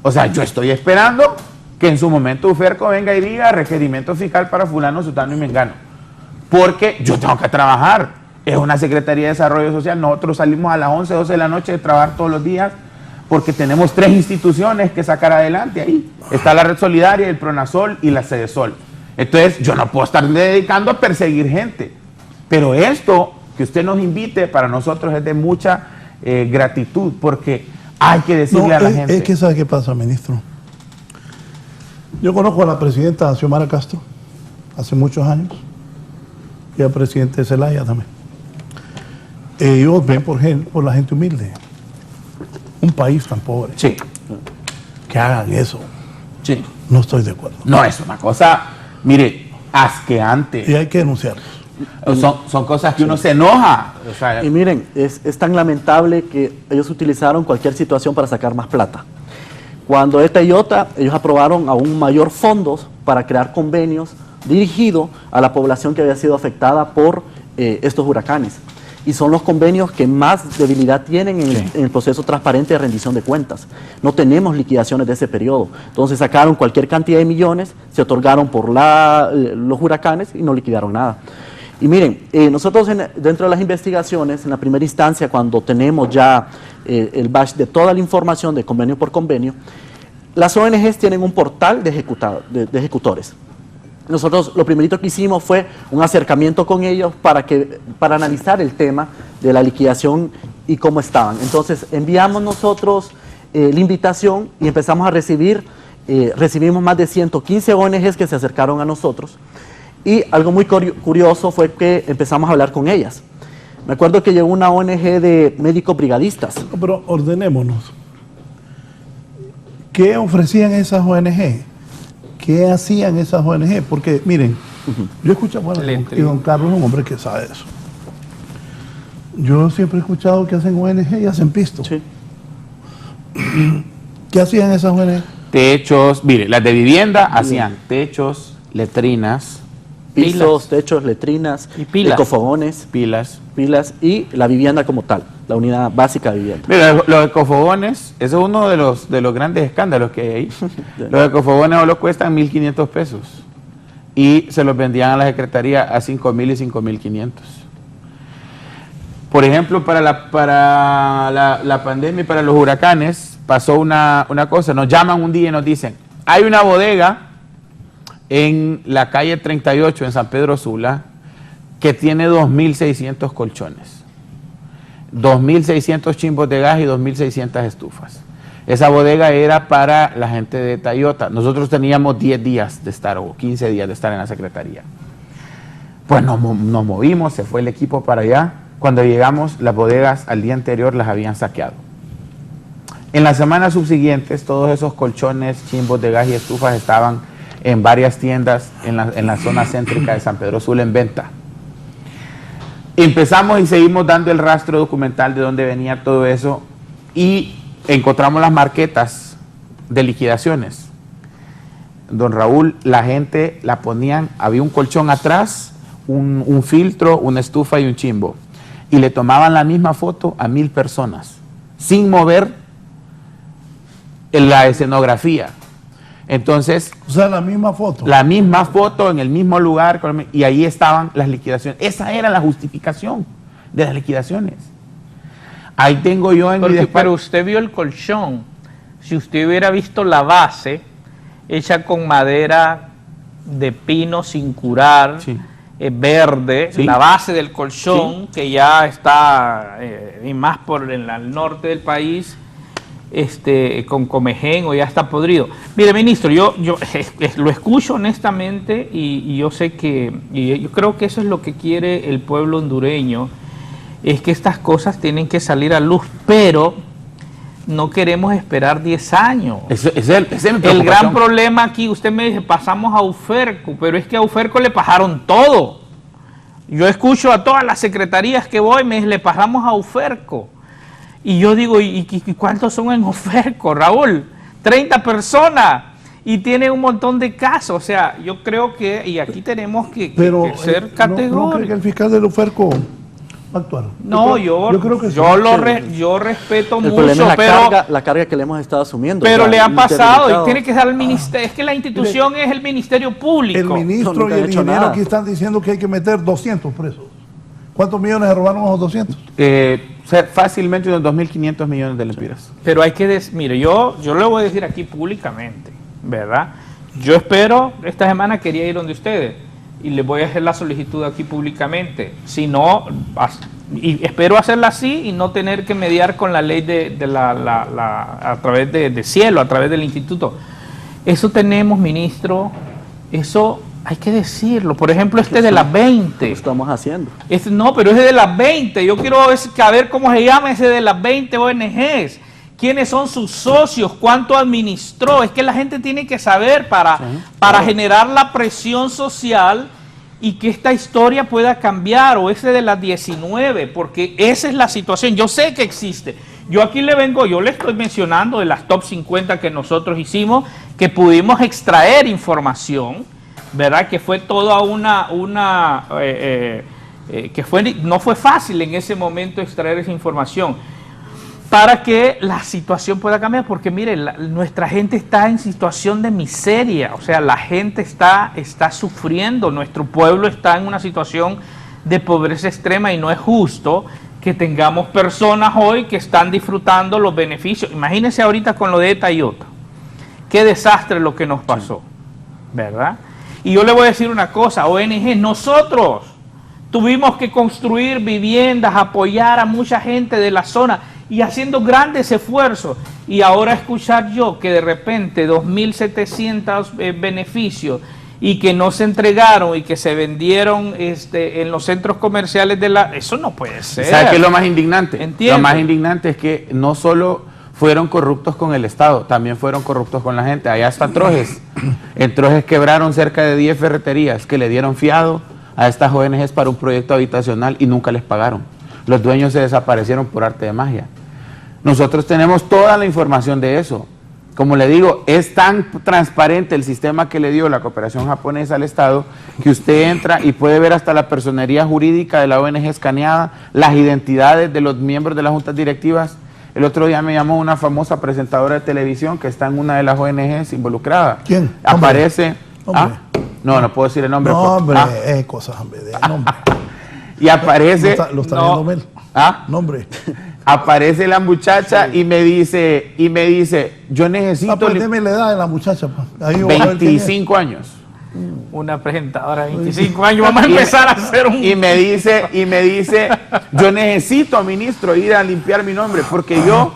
Speaker 5: O sea, yo estoy esperando que en su momento Uferco venga y diga requerimiento fiscal para fulano, sutano y mengano. Porque yo tengo que trabajar. Es una Secretaría de Desarrollo Social. Nosotros salimos a las 11, 12 de la noche de trabajar todos los días porque tenemos 3 instituciones que sacar adelante ahí. Está la Red Solidaria, el Pronasol y la Sedesol. Entonces, yo no puedo estar dedicando a perseguir gente. Pero esto que usted nos invite para nosotros es de mucha gratitud, porque hay que decirle a la gente.
Speaker 4: Es que ¿sabe qué pasa, ministro? Yo conozco a la presidenta Xiomara Castro hace muchos años y al presidente Zelaya también. Ellos ven por la gente humilde. Un país tan pobre.
Speaker 5: Sí.
Speaker 4: Que hagan eso.
Speaker 5: Sí.
Speaker 4: No estoy de acuerdo.
Speaker 5: No, es una cosa, mire, asqueante.
Speaker 4: Y hay que denunciarlos.
Speaker 5: Son cosas que uno se enoja. O sea,
Speaker 6: Y miren, es tan lamentable que ellos utilizaron cualquier situación para sacar más plata. Cuando esta IOTA, ellos aprobaron aún mayor fondos para crear convenios dirigidos a la población que había sido afectada por estos huracanes. Y son los convenios que más debilidad tienen en el proceso transparente de rendición de cuentas. No tenemos liquidaciones de ese periodo. Entonces sacaron cualquier cantidad de millones, se otorgaron por los huracanes y no liquidaron nada. Y miren, nosotros dentro de las investigaciones, en la primera instancia, cuando tenemos ya el batch de toda la información de convenio por convenio, las ONGs tienen un portal de ejecutores. Nosotros lo primerito que hicimos fue un acercamiento con ellos para analizar el tema de la liquidación y cómo estaban. Entonces enviamos nosotros la invitación y empezamos a recibimos más de 115 ONGs que se acercaron a nosotros. Y algo muy curioso fue que empezamos a hablar con ellas. Me acuerdo que llegó una ONG de médicos brigadistas.
Speaker 4: No, pero ordenémonos. ¿Qué ofrecían esas ONG? ¿Qué hacían esas ONG? Porque, miren, yo escucho, bueno, y don Carlos es un hombre que sabe eso. Yo siempre he escuchado que hacen ONG y hacen pisto.
Speaker 6: Sí.
Speaker 4: ¿Qué hacían esas ONG?
Speaker 5: Techos, mire, las de vivienda hacían techos, letrinas,
Speaker 6: Pisos, techos, letrinas,
Speaker 5: y pilas,
Speaker 6: ecofogones,
Speaker 5: pilas
Speaker 6: y la vivienda como tal, la unidad básica de vivienda.
Speaker 5: Mira, los ecofogones, eso es uno de los grandes escándalos que hay ahí. Los ecofogones solo cuestan 1.500 pesos y se los vendían a la Secretaría a 5.000 y 5.500. Por ejemplo, para la pandemia y para los huracanes pasó una cosa, nos llaman un día y nos dicen, hay una bodega en la calle 38 en San Pedro Sula que tiene 2.600 colchones, 2.600 chimbos de gas y 2.600 estufas. Esa bodega era para la gente de Toyota. Nosotros teníamos 10 días de estar, o 15 días de estar en la secretaría. Pues nos movimos, se fue el equipo para allá. Cuando llegamos, las bodegas al día anterior las habían saqueado. En las semanas subsiguientes, todos esos colchones, chimbos de gas y estufas estaban en varias tiendas en la zona céntrica de San Pedro Sula en venta. Empezamos y seguimos dando el rastro documental de dónde venía todo eso y encontramos las marquetas de liquidaciones. Don Raúl, la gente la ponían, había un colchón atrás, un filtro, una estufa y un chimbo. Y le tomaban la misma foto a 1000 personas, sin mover la escenografía. Entonces,
Speaker 4: O sea, la misma foto.
Speaker 5: la misma foto en el mismo lugar, y ahí estaban las liquidaciones. Esa era la justificación de las liquidaciones. Ahí tengo yo en mi despacho.
Speaker 7: Pero usted vio el colchón. Si usted hubiera visto la base, hecha con madera de pino sin curar,
Speaker 5: Sí.
Speaker 7: Verde,
Speaker 5: Sí.
Speaker 7: la base del colchón,
Speaker 5: Sí.
Speaker 7: que ya está, y más por el norte del país, con comején o ya está podrido. Mire, ministro, yo lo escucho honestamente y yo sé que, y yo creo que eso es lo que quiere el pueblo hondureño, es que estas cosas tienen que salir a luz, pero no queremos esperar 10 años.
Speaker 5: Ese es mi
Speaker 7: El
Speaker 5: preocupación.
Speaker 7: gran problema aquí, usted me dice, pasamos a UFERCO, pero es que a UFERCO le pasaron todo. Yo escucho a todas las secretarías que voy, me dicen, le pasamos a UFERCO. Y yo digo, ¿y cuántos son en UFERCO, Raúl? 30 personas. Y tiene un montón de casos. O sea, yo creo que, y aquí tenemos que ser categóricos.
Speaker 4: ¿No cree que el fiscal del UFERCO va a actuar?
Speaker 7: No,
Speaker 4: yo creo que sí.
Speaker 7: yo respeto
Speaker 6: El
Speaker 7: mucho,
Speaker 6: problema es
Speaker 7: pero
Speaker 6: la carga que le hemos estado asumiendo.
Speaker 7: pero
Speaker 6: O sea,
Speaker 7: le han pasado y
Speaker 6: interdelicado.
Speaker 7: tiene que ser el ministerio. Es que la institución es el Ministerio Público.
Speaker 4: El ministro
Speaker 6: No, nunca
Speaker 4: y
Speaker 6: han
Speaker 4: el
Speaker 6: hecho
Speaker 4: ingeniero
Speaker 6: nada.
Speaker 4: aquí están diciendo que hay que meter 200 presos. ¿Cuántos millones se robaron esos 200?
Speaker 5: Fácilmente unos 2.500 millones de lempiras.
Speaker 7: Pero hay que mire, yo le voy a decir aquí públicamente, ¿verdad? Yo espero, esta semana quería ir donde ustedes y les voy a hacer la solicitud aquí públicamente. Si no, y espero hacerla así y no tener que mediar con la ley a través de Cielo, a través del instituto. Eso tenemos, ministro, eso hay que decirlo. Por ejemplo, de las 20.
Speaker 6: Lo estamos haciendo.
Speaker 7: No, pero es de las 20. Yo quiero ver cómo se llama ese de las 20 ONGs. ¿Quiénes son sus socios? ¿Cuánto administró? Es que la gente tiene que saber para generar la presión social y que esta historia pueda cambiar, o ese de las 19, porque esa es la situación. Yo sé que existe. Yo aquí yo le estoy mencionando de las top 50 que nosotros hicimos, que pudimos extraer información, ¿verdad? Que fue toda no fue fácil en ese momento extraer esa información para que la situación pueda cambiar, porque mire, nuestra gente está en situación de miseria, o sea, la gente está sufriendo, nuestro pueblo está en una situación de pobreza extrema y no es justo que tengamos personas hoy que están disfrutando los beneficios. Imagínense ahorita con lo de Toyota, qué desastre lo que nos pasó, ¿verdad? Y yo le voy a decir una cosa, ONG, nosotros tuvimos que construir viviendas, apoyar a mucha gente de la zona y haciendo grandes esfuerzos. Y ahora escuchar yo que de repente 2.700 beneficios y que no se entregaron y que se vendieron en los centros comerciales eso no puede ser.
Speaker 5: ¿Sabe qué es lo más indignante?
Speaker 7: ¿Entiende?
Speaker 5: Lo más indignante es que no solo fueron corruptos con el Estado, también fueron corruptos con la gente. Allá está Trojes. En Trojes quebraron cerca de 10 ferreterías que le dieron fiado a estas ONGs para un proyecto habitacional y nunca les pagaron. Los dueños se desaparecieron por arte de magia. Nosotros tenemos toda la información de eso. Como le digo, es tan transparente el sistema que le dio la cooperación japonesa al Estado que usted entra y puede ver hasta la personería jurídica de la ONG escaneada, las identidades de los miembros de las juntas directivas. El otro día me llamó una famosa presentadora de televisión que está en una de las ONGs involucradas.
Speaker 4: ¿Quién?
Speaker 5: Aparece...
Speaker 4: Hombre.
Speaker 5: No puedo decir el nombre.
Speaker 4: No,
Speaker 5: porque-
Speaker 4: hombre, cosas, hombre, de nombre.
Speaker 5: Y aparece...
Speaker 4: Lo está viendo Mel. Nombre.
Speaker 5: Aparece la muchacha y me dice, yo necesito
Speaker 4: Pues deme la edad de la muchacha. Pa. Ahí yo voy a ver quién es.
Speaker 5: 25 años.
Speaker 7: Una presentadora de 25 años, vamos a empezar a hacer un...
Speaker 5: Y me dice, yo necesito, ministro, ir a limpiar mi nombre, porque yo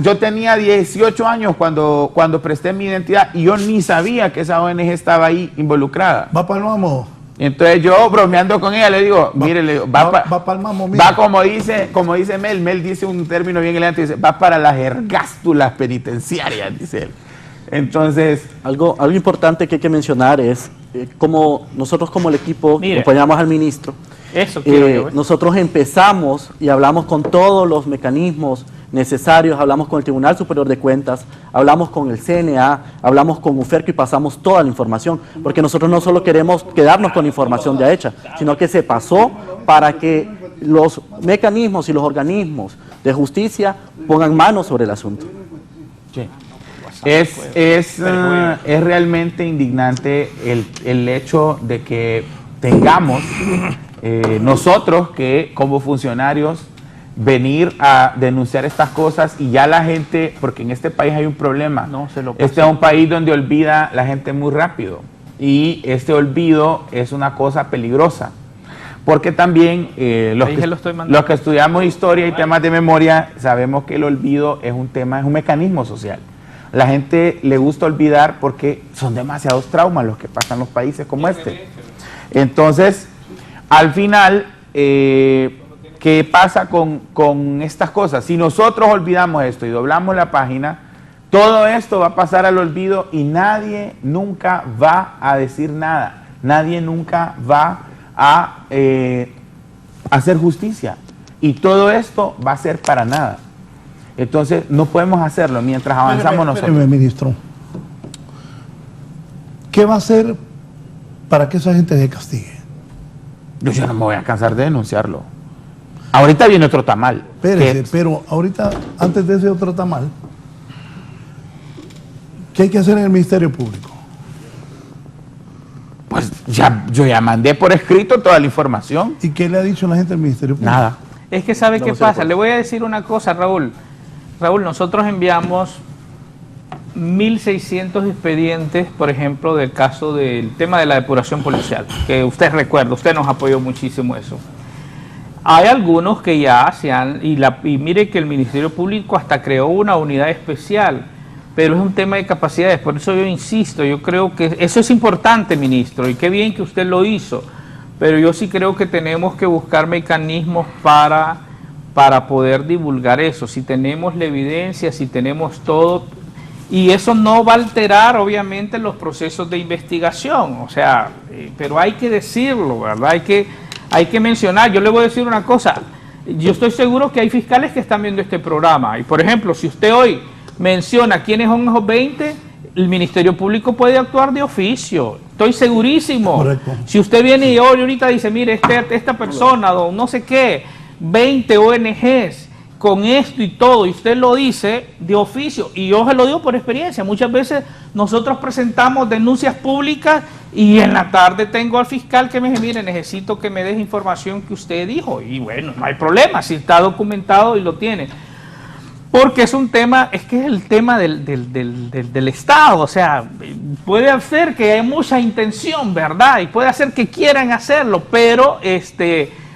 Speaker 5: Yo tenía 18 años cuando presté mi identidad y yo ni sabía que esa ONG estaba ahí involucrada.
Speaker 4: Va para el mamo.
Speaker 5: Entonces yo bromeando con ella le digo, mire, le digo, va
Speaker 4: para el mamo, mira.
Speaker 5: va como dice Mel dice un término bien elegante, dice, va para las ergástulas penitenciarias, dice él. Entonces,
Speaker 6: algo importante que hay que mencionar es como nosotros como el equipo acompañamos al ministro.
Speaker 7: Eso quiero yo,
Speaker 6: nosotros empezamos y hablamos con todos los mecanismos necesarios, hablamos con el Tribunal Superior de Cuentas, hablamos con el CNA, hablamos con UFERCO y pasamos toda la información, porque nosotros no solo queremos quedarnos con la información ya hecha, sino que se pasó para que los mecanismos y los organismos de justicia pongan manos sobre el asunto.
Speaker 5: Sí. Es realmente indignante el hecho de que tengamos nosotros que como funcionarios venir a denunciar estas cosas y ya la gente, porque en este país hay un problema, este es un país donde olvida la gente muy rápido y este olvido es una cosa peligrosa, porque también los que estudiamos historia y temas de memoria sabemos que el olvido es un mecanismo social. La gente le gusta olvidar porque son demasiados traumas los que pasan en los países como este. Entonces, al final, ¿qué pasa con estas cosas? Si nosotros olvidamos esto y doblamos la página, todo esto va a pasar al olvido y nadie nunca va a decir nada. Nadie nunca va a hacer justicia. Y todo esto va a ser para nada. Entonces, no podemos hacerlo mientras avanzamos nosotros.
Speaker 4: Ministro, ¿qué va a hacer para que esa gente se castigue?
Speaker 5: Yo no me voy a cansar de denunciarlo. Ahorita viene otro tamal.
Speaker 4: Espérese, pero ahorita, antes de ese otro tamal, ¿qué hay que hacer en el Ministerio Público?
Speaker 5: Pues yo ya mandé por escrito toda la información.
Speaker 4: ¿Y qué le ha dicho la gente del Ministerio Público?
Speaker 5: Nada.
Speaker 7: Es que ¿sabe qué pasa? Le voy a decir una cosa, Raúl. Raúl, nosotros enviamos 1.600 expedientes, por ejemplo, del caso del tema de la depuración policial, que usted recuerda, usted nos apoyó muchísimo eso. Hay algunos que ya se han, y mire que el Ministerio Público hasta creó una unidad especial, pero es un tema de capacidades, por eso yo insisto, yo creo que eso es importante, ministro, y qué bien que usted lo hizo, pero yo sí creo que tenemos que buscar mecanismos para poder divulgar eso, si tenemos la evidencia, si tenemos todo, y eso no va a alterar obviamente los procesos de investigación, o sea, pero hay que decirlo, ¿verdad? Hay que mencionar. Yo le voy a decir una cosa, yo estoy seguro que hay fiscales que están viendo este programa, y por ejemplo, si usted hoy menciona quiénes son esos 20, el Ministerio Público puede actuar de oficio, estoy segurísimo.
Speaker 4: Correcto.
Speaker 7: Si usted viene y hoy ahorita dice, mire, esta persona, o no sé qué, 20 ONGs con esto y todo, y usted lo dice de oficio, y yo se lo digo por experiencia, muchas veces nosotros presentamos denuncias públicas y en la tarde tengo al fiscal que me dice, mire, necesito que me deje información que usted dijo, y bueno, no hay problema, si está documentado y lo tiene, porque es un tema, es que es el tema del Estado, o sea, puede hacer que hay mucha intención, ¿verdad? Y puede hacer que quieran hacerlo, pero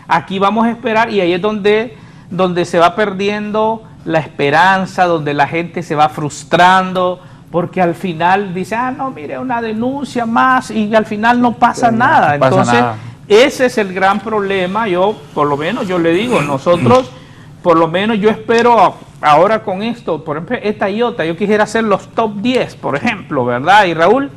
Speaker 7: aquí vamos a esperar, y ahí es donde se va perdiendo la esperanza, donde la gente se va frustrando, porque al final dice, no, mire, una denuncia más, y al final no pasa nada. Entonces, ese es el gran problema. Yo, por lo menos, yo le digo, nosotros, por lo menos yo espero ahora con esto, por ejemplo, esta IOTA, yo quisiera hacer los top 10, por ejemplo, ¿verdad? Y Raúl,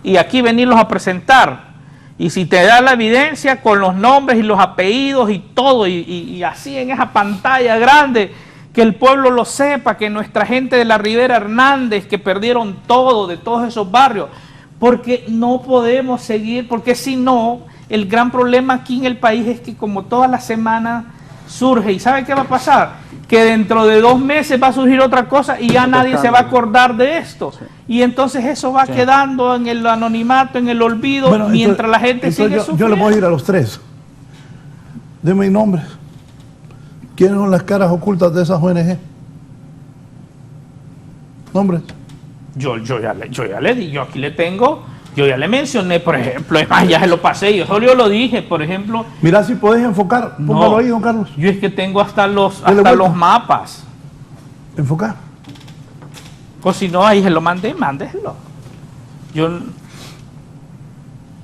Speaker 7: y aquí venirlos a presentar. Y si te da la evidencia con los nombres y los apellidos y todo, y así en esa pantalla grande, que el pueblo lo sepa, que nuestra gente de la Rivera Hernández, que perdieron todo, de todos esos barrios, porque no podemos seguir, porque si no, el gran problema aquí en el país es que como todas las semanas surge, ¿y sabe qué va a pasar? Que dentro de 2 meses va a surgir otra cosa y ya nadie se va a acordar de esto. Y entonces eso va quedando en el anonimato, en el olvido, mientras la gente sigue sufriendo.
Speaker 4: Yo le voy a ir a los 3. Deme nombres. ¿Quiénes son las caras ocultas de esas ONG? Nombres.
Speaker 7: Yo ya le di, yo aquí le tengo, yo ya le mencioné, por ejemplo, es más, ya se lo pasé, yo solo lo dije, por ejemplo.
Speaker 4: Mira si podés enfocar, póngalo ahí, don Carlos.
Speaker 7: Yo es que tengo hasta los mapas.
Speaker 4: Enfocar.
Speaker 7: O si no, ahí se lo mandé, mándeselo.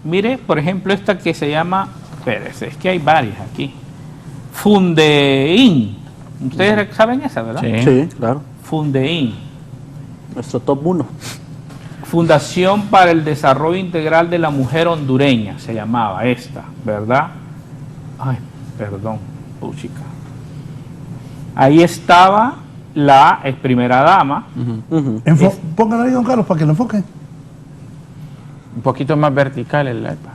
Speaker 7: Mire, por ejemplo, esta que se llama, espérese, es que hay varias aquí. Fundein. Ustedes saben esa, ¿verdad?
Speaker 6: Sí, claro.
Speaker 7: Fundein.
Speaker 6: Nuestro top 1.
Speaker 7: Fundación para el Desarrollo Integral de la Mujer Hondureña, se llamaba esta, ¿verdad? Ay, perdón, chica. Ahí estaba la ex primera dama.
Speaker 4: Pónganlo ahí, don Carlos, para que lo enfoquen.
Speaker 5: Un poquito más vertical el iPad.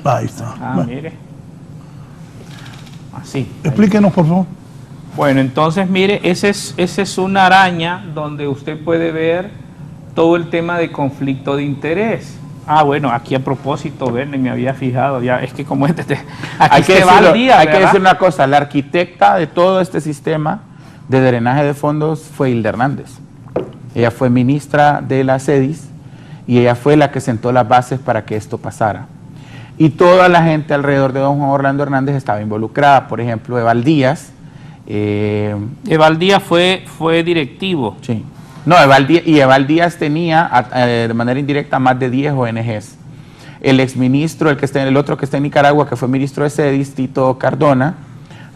Speaker 4: Ahí está.
Speaker 7: Bueno. Mire. Así.
Speaker 4: Explíquenos, por favor.
Speaker 7: Bueno, entonces mire, esa es una araña donde usted puede ver todo el tema de conflicto de interés. Ah, bueno, aquí a propósito, Verne, me había fijado, ya es que como aquí
Speaker 5: hay que
Speaker 7: va el día,
Speaker 5: hay que decir una cosa, la arquitecta de todo este sistema de drenaje de fondos fue Hilda Hernández. Ella fue ministra de la CEDIS y ella fue la que sentó las bases para que esto pasara. Y toda la gente alrededor de don Juan Orlando Hernández estaba involucrada, por ejemplo, Eval Díaz.
Speaker 7: Eval Díaz fue directivo.
Speaker 5: Sí. No, Eval Díaz tenía de manera indirecta más de 10 ONGs. El exministro, el otro que está en Nicaragua, que fue ministro de CEDIS,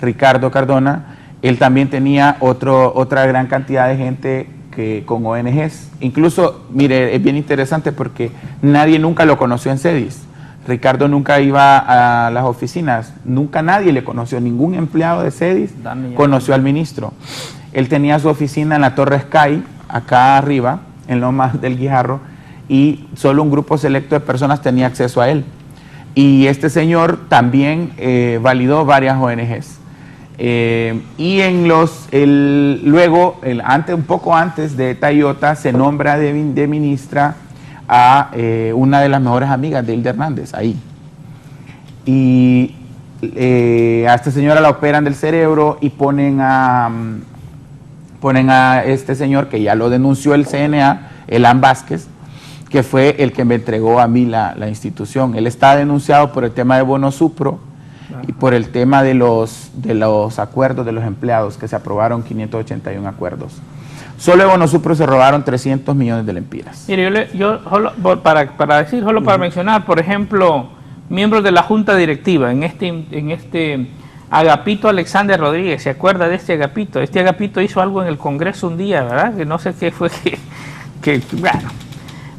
Speaker 5: Ricardo Cardona, él también tenía otra gran cantidad de gente con ONGs. Incluso, mire, es bien interesante porque nadie nunca lo conoció en CEDIS. Ricardo nunca iba a las oficinas, nunca nadie le conoció, ningún empleado de CEDIS conoció al ministro. Él tenía su oficina en la Torre Sky, acá arriba, en Lomas del Guijarro, y solo un grupo selecto de personas tenía acceso a él. Y este señor también validó varias ONGs. Y un poco antes de Tayota, se nombra de ministra a una de las mejores amigas de Hilda Hernández, ahí. Y a esta señora la operan del cerebro y ponen a este señor que ya lo denunció el CNA, Elan Vázquez, que fue el que me entregó a mí la institución. Él está denunciado por el tema de bono supro y por el tema de los acuerdos de los empleados, que se aprobaron 581 acuerdos. Solo de Bonosupro se robaron 300 millones de lempiras.
Speaker 7: Mire, yo para mencionar, por ejemplo, miembros de la Junta Directiva, en este Agapito Alexander Rodríguez, ¿se acuerda de este Agapito? Este Agapito hizo algo en el Congreso un día, ¿verdad? Que no sé qué fue, bueno,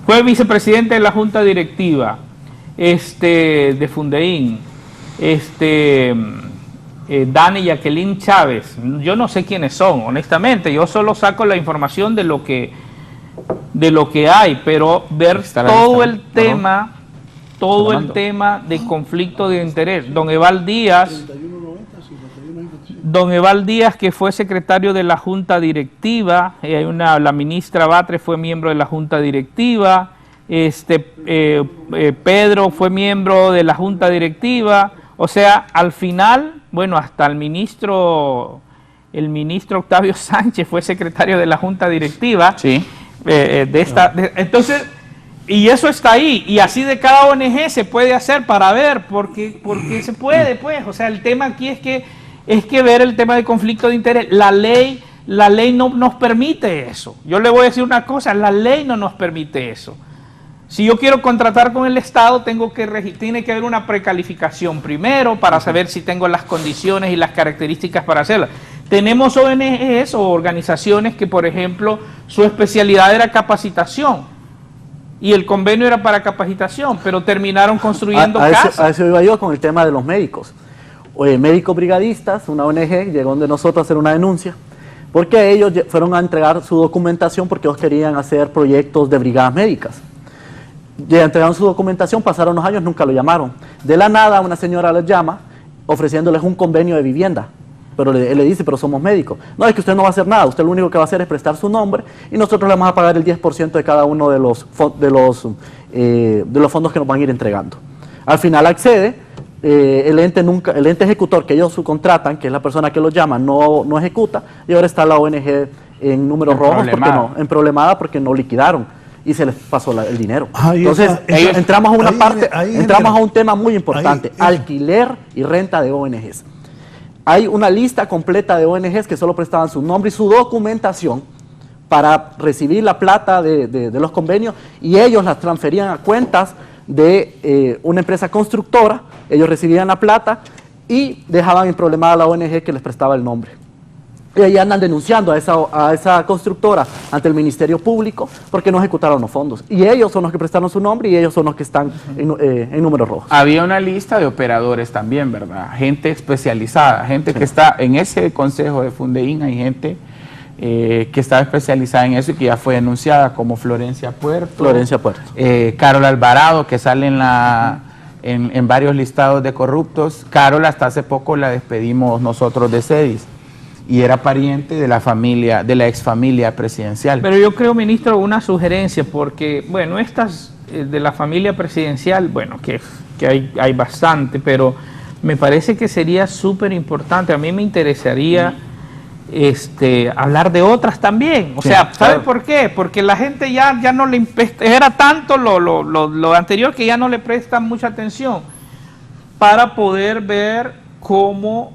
Speaker 7: fue vicepresidente de la Junta Directiva, de Fundein, Dani y Jacqueline Chávez, yo no sé quiénes son, honestamente, yo solo saco la información de lo que hay, pero ver todo el tema de conflicto de interés. Don Eval Díaz, que fue secretario de la Junta Directiva, la ministra Batres fue miembro de la Junta Directiva, Pedro fue miembro de la Junta Directiva. O sea, al final, bueno, hasta el ministro Octavio Sánchez fue secretario de la Junta Directiva.
Speaker 5: Sí.
Speaker 7: Entonces, y eso está ahí, y así de cada ONG se puede hacer para ver, porque se puede, pues. O sea, el tema aquí es que ver el tema de conflicto de interés. La ley no nos permite eso. Yo le voy a decir una cosa, la ley no nos permite eso. Si yo quiero contratar con el Estado, tiene que haber una precalificación primero para saber si tengo las condiciones y las características para hacerla. Tenemos ONGs o organizaciones que, por ejemplo, su especialidad era capacitación y el convenio era para capacitación, pero terminaron construyendo casas.
Speaker 6: A eso iba yo con el tema de los médicos. Médicos brigadistas, una ONG, llegó donde nosotros a hacer una denuncia, porque ellos fueron a entregar su documentación porque ellos querían hacer proyectos de brigadas médicas. Ya entregaron su documentación, pasaron unos años, nunca lo llamaron. De la nada, una señora les llama ofreciéndoles un convenio de vivienda. Pero él le dice, pero somos médicos. No, es que usted no va a hacer nada, usted lo único que va a hacer es prestar su nombre y nosotros le vamos a pagar el 10% de cada uno de los fondos que nos van a ir entregando. Al final accede, el ente ejecutor que ellos subcontratan, que es la persona que los llama, no ejecuta, y ahora está la ONG en números rojos, problemada porque no liquidaron. Y se les pasó el dinero. Entonces, entramos a un tema muy importante, alquiler y renta de ONGs. hay una lista completa de ONGs que solo prestaban su nombre y su documentación para recibir la plata de los convenios, y ellos las transferían a cuentas de una empresa constructora. Ellos recibían la plata y dejaban en problemada a la ONG que les prestaba el nombre. Y ahí andan denunciando a esa constructora ante el Ministerio Público porque no ejecutaron los fondos. Y ellos son los que prestaron su nombre y ellos son los que están en números rojos.
Speaker 5: Había una lista de operadores también, ¿verdad? Gente especializada, gente que está en ese consejo de Fundeín, hay gente que estaba especializada en eso y que ya fue denunciada, como Florencia Puerto. Carol Alvarado, que sale en varios listados de corruptos. Carol, hasta hace poco la despedimos nosotros de CEDIS. Y era pariente de la familia, de la exfamilia presidencial.
Speaker 7: Pero yo creo, ministro, una sugerencia, porque, bueno, estas de la familia presidencial, bueno, que hay bastante, pero me parece que sería súper importante. A mí me interesaría hablar de otras también. O sea, ¿sabe por qué? Porque la gente ya no le era tanto lo anterior que ya no le prestan mucha atención, para poder ver cómo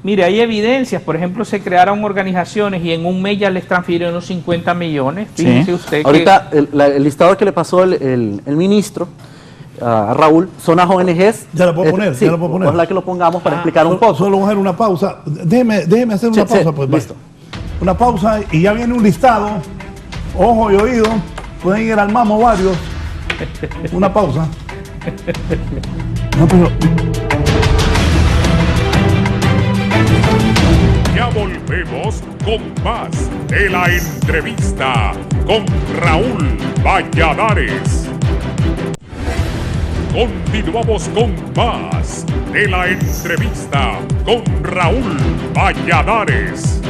Speaker 7: mire, hay evidencias. Por ejemplo, se crearon organizaciones y en un mes ya les transfirieron unos 50 millones. Fíjese usted.
Speaker 6: Ahorita el listado que le pasó el ministro a Raúl son las ONGs.
Speaker 4: Ya lo puedo poner,
Speaker 6: sí,
Speaker 4: ya lo puedo poner.
Speaker 6: Ojalá que lo pongamos para explicar un poco.
Speaker 4: Solo vamos a hacer una pausa. Déjeme hacer una pausa, pues.
Speaker 6: Listo.
Speaker 4: Una pausa y ya viene un listado. Ojo y oído. Pueden ir al mamo varios. Una pausa. No, pero...
Speaker 1: Ya volvemos con más de la entrevista con Raúl Valladares. Continuamos con más de la entrevista con Raúl Valladares.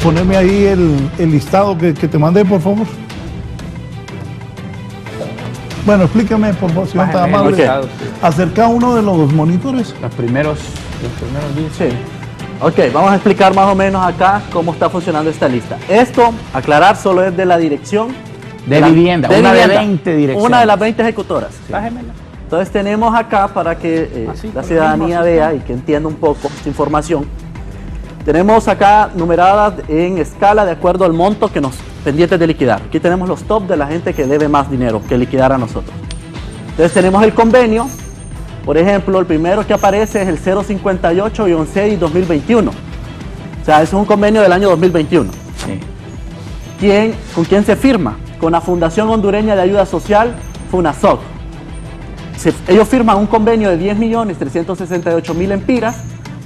Speaker 4: Poneme ahí el listado que te mandé, por favor. Bueno, explícame, por favor, si no está amable.
Speaker 6: Okay.
Speaker 4: Acerca uno de los monitores.
Speaker 5: Los primeros días.
Speaker 6: Sí. Ok, vamos a explicar más o menos acá cómo está funcionando esta lista. Esto, aclarar, solo es de la dirección
Speaker 5: De vivienda, una de 20 direcciones.
Speaker 6: Una de las 20 ejecutoras. Sí.
Speaker 7: Bájemela.
Speaker 6: Entonces tenemos acá, para que la ciudadanía vea y que entienda un poco esta información, tenemos acá numeradas en escala de acuerdo al monto que nos pendientes de liquidar. Aquí tenemos los top de la gente que debe más dinero que liquidar a nosotros. Entonces tenemos el convenio. Por ejemplo, el primero que aparece es el 058-2021. O sea, es un convenio del año 2021.
Speaker 5: Sí.
Speaker 6: ¿Con quién se firma? Con la Fundación Hondureña de Ayuda Social, FUNASOC. Ellos firman un convenio de 10.368.000 empiras,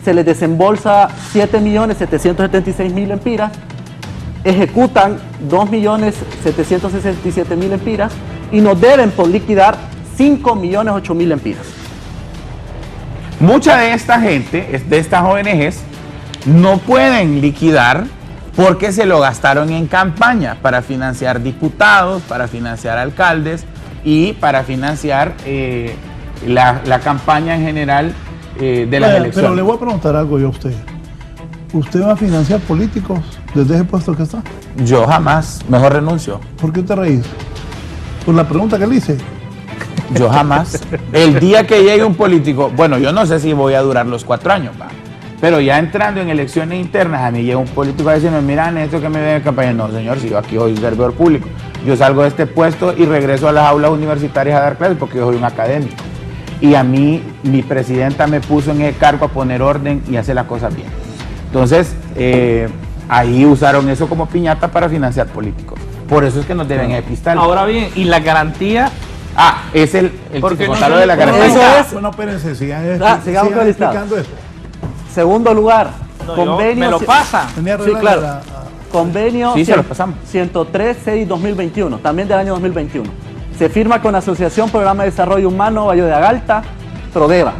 Speaker 6: se les desembolsa 7.776.000 empiras, ejecutan 2.767.000 empiras y nos deben por liquidar 5.008.000 empiras.
Speaker 5: Mucha de esta gente, de estas ONGs, no pueden liquidar porque se lo gastaron en campaña para financiar diputados, para financiar alcaldes y para financiar la campaña en general de las elecciones.
Speaker 4: Pero le voy a preguntar algo yo a usted. ¿Usted va a financiar políticos desde ese puesto que está?
Speaker 5: Yo jamás, mejor renuncio.
Speaker 4: ¿Por qué te reís? Por la pregunta que le hice.
Speaker 5: Yo jamás. El día que llegue un político, bueno, yo no sé si voy a durar los 4 años, ¿va? Pero ya entrando en elecciones internas, a mí llega un político a decirme, mira, esto que me ve en campaña. No, señor, si yo aquí soy un servidor público. Yo salgo de este puesto y regreso a las aulas universitarias a dar clases porque yo soy un académico. Y a mí, mi presidenta me puso en ese cargo a poner orden y hacer las cosas bien. Entonces, ahí usaron eso como piñata para financiar políticos. Por eso es que nos deben epistar.
Speaker 7: Ahora bien, ¿y la garantía?
Speaker 5: Es el
Speaker 7: Porque
Speaker 5: chico
Speaker 7: no
Speaker 5: de la garantía.
Speaker 6: Eso es.
Speaker 4: Bueno, espérense, sigan
Speaker 6: sigamos con el listado.
Speaker 4: explicando esto.
Speaker 6: Segundo lugar,
Speaker 7: No,
Speaker 6: convenio.
Speaker 7: me lo pasa.
Speaker 4: Tenía
Speaker 6: Sí, claro.
Speaker 4: la-
Speaker 6: Convenio
Speaker 5: Sí, se lo pasamos.
Speaker 6: 103-6-2021, también del año 2021. Se firma con la Asociación Programa de Desarrollo Humano Valle de Agalta, PRODEVA.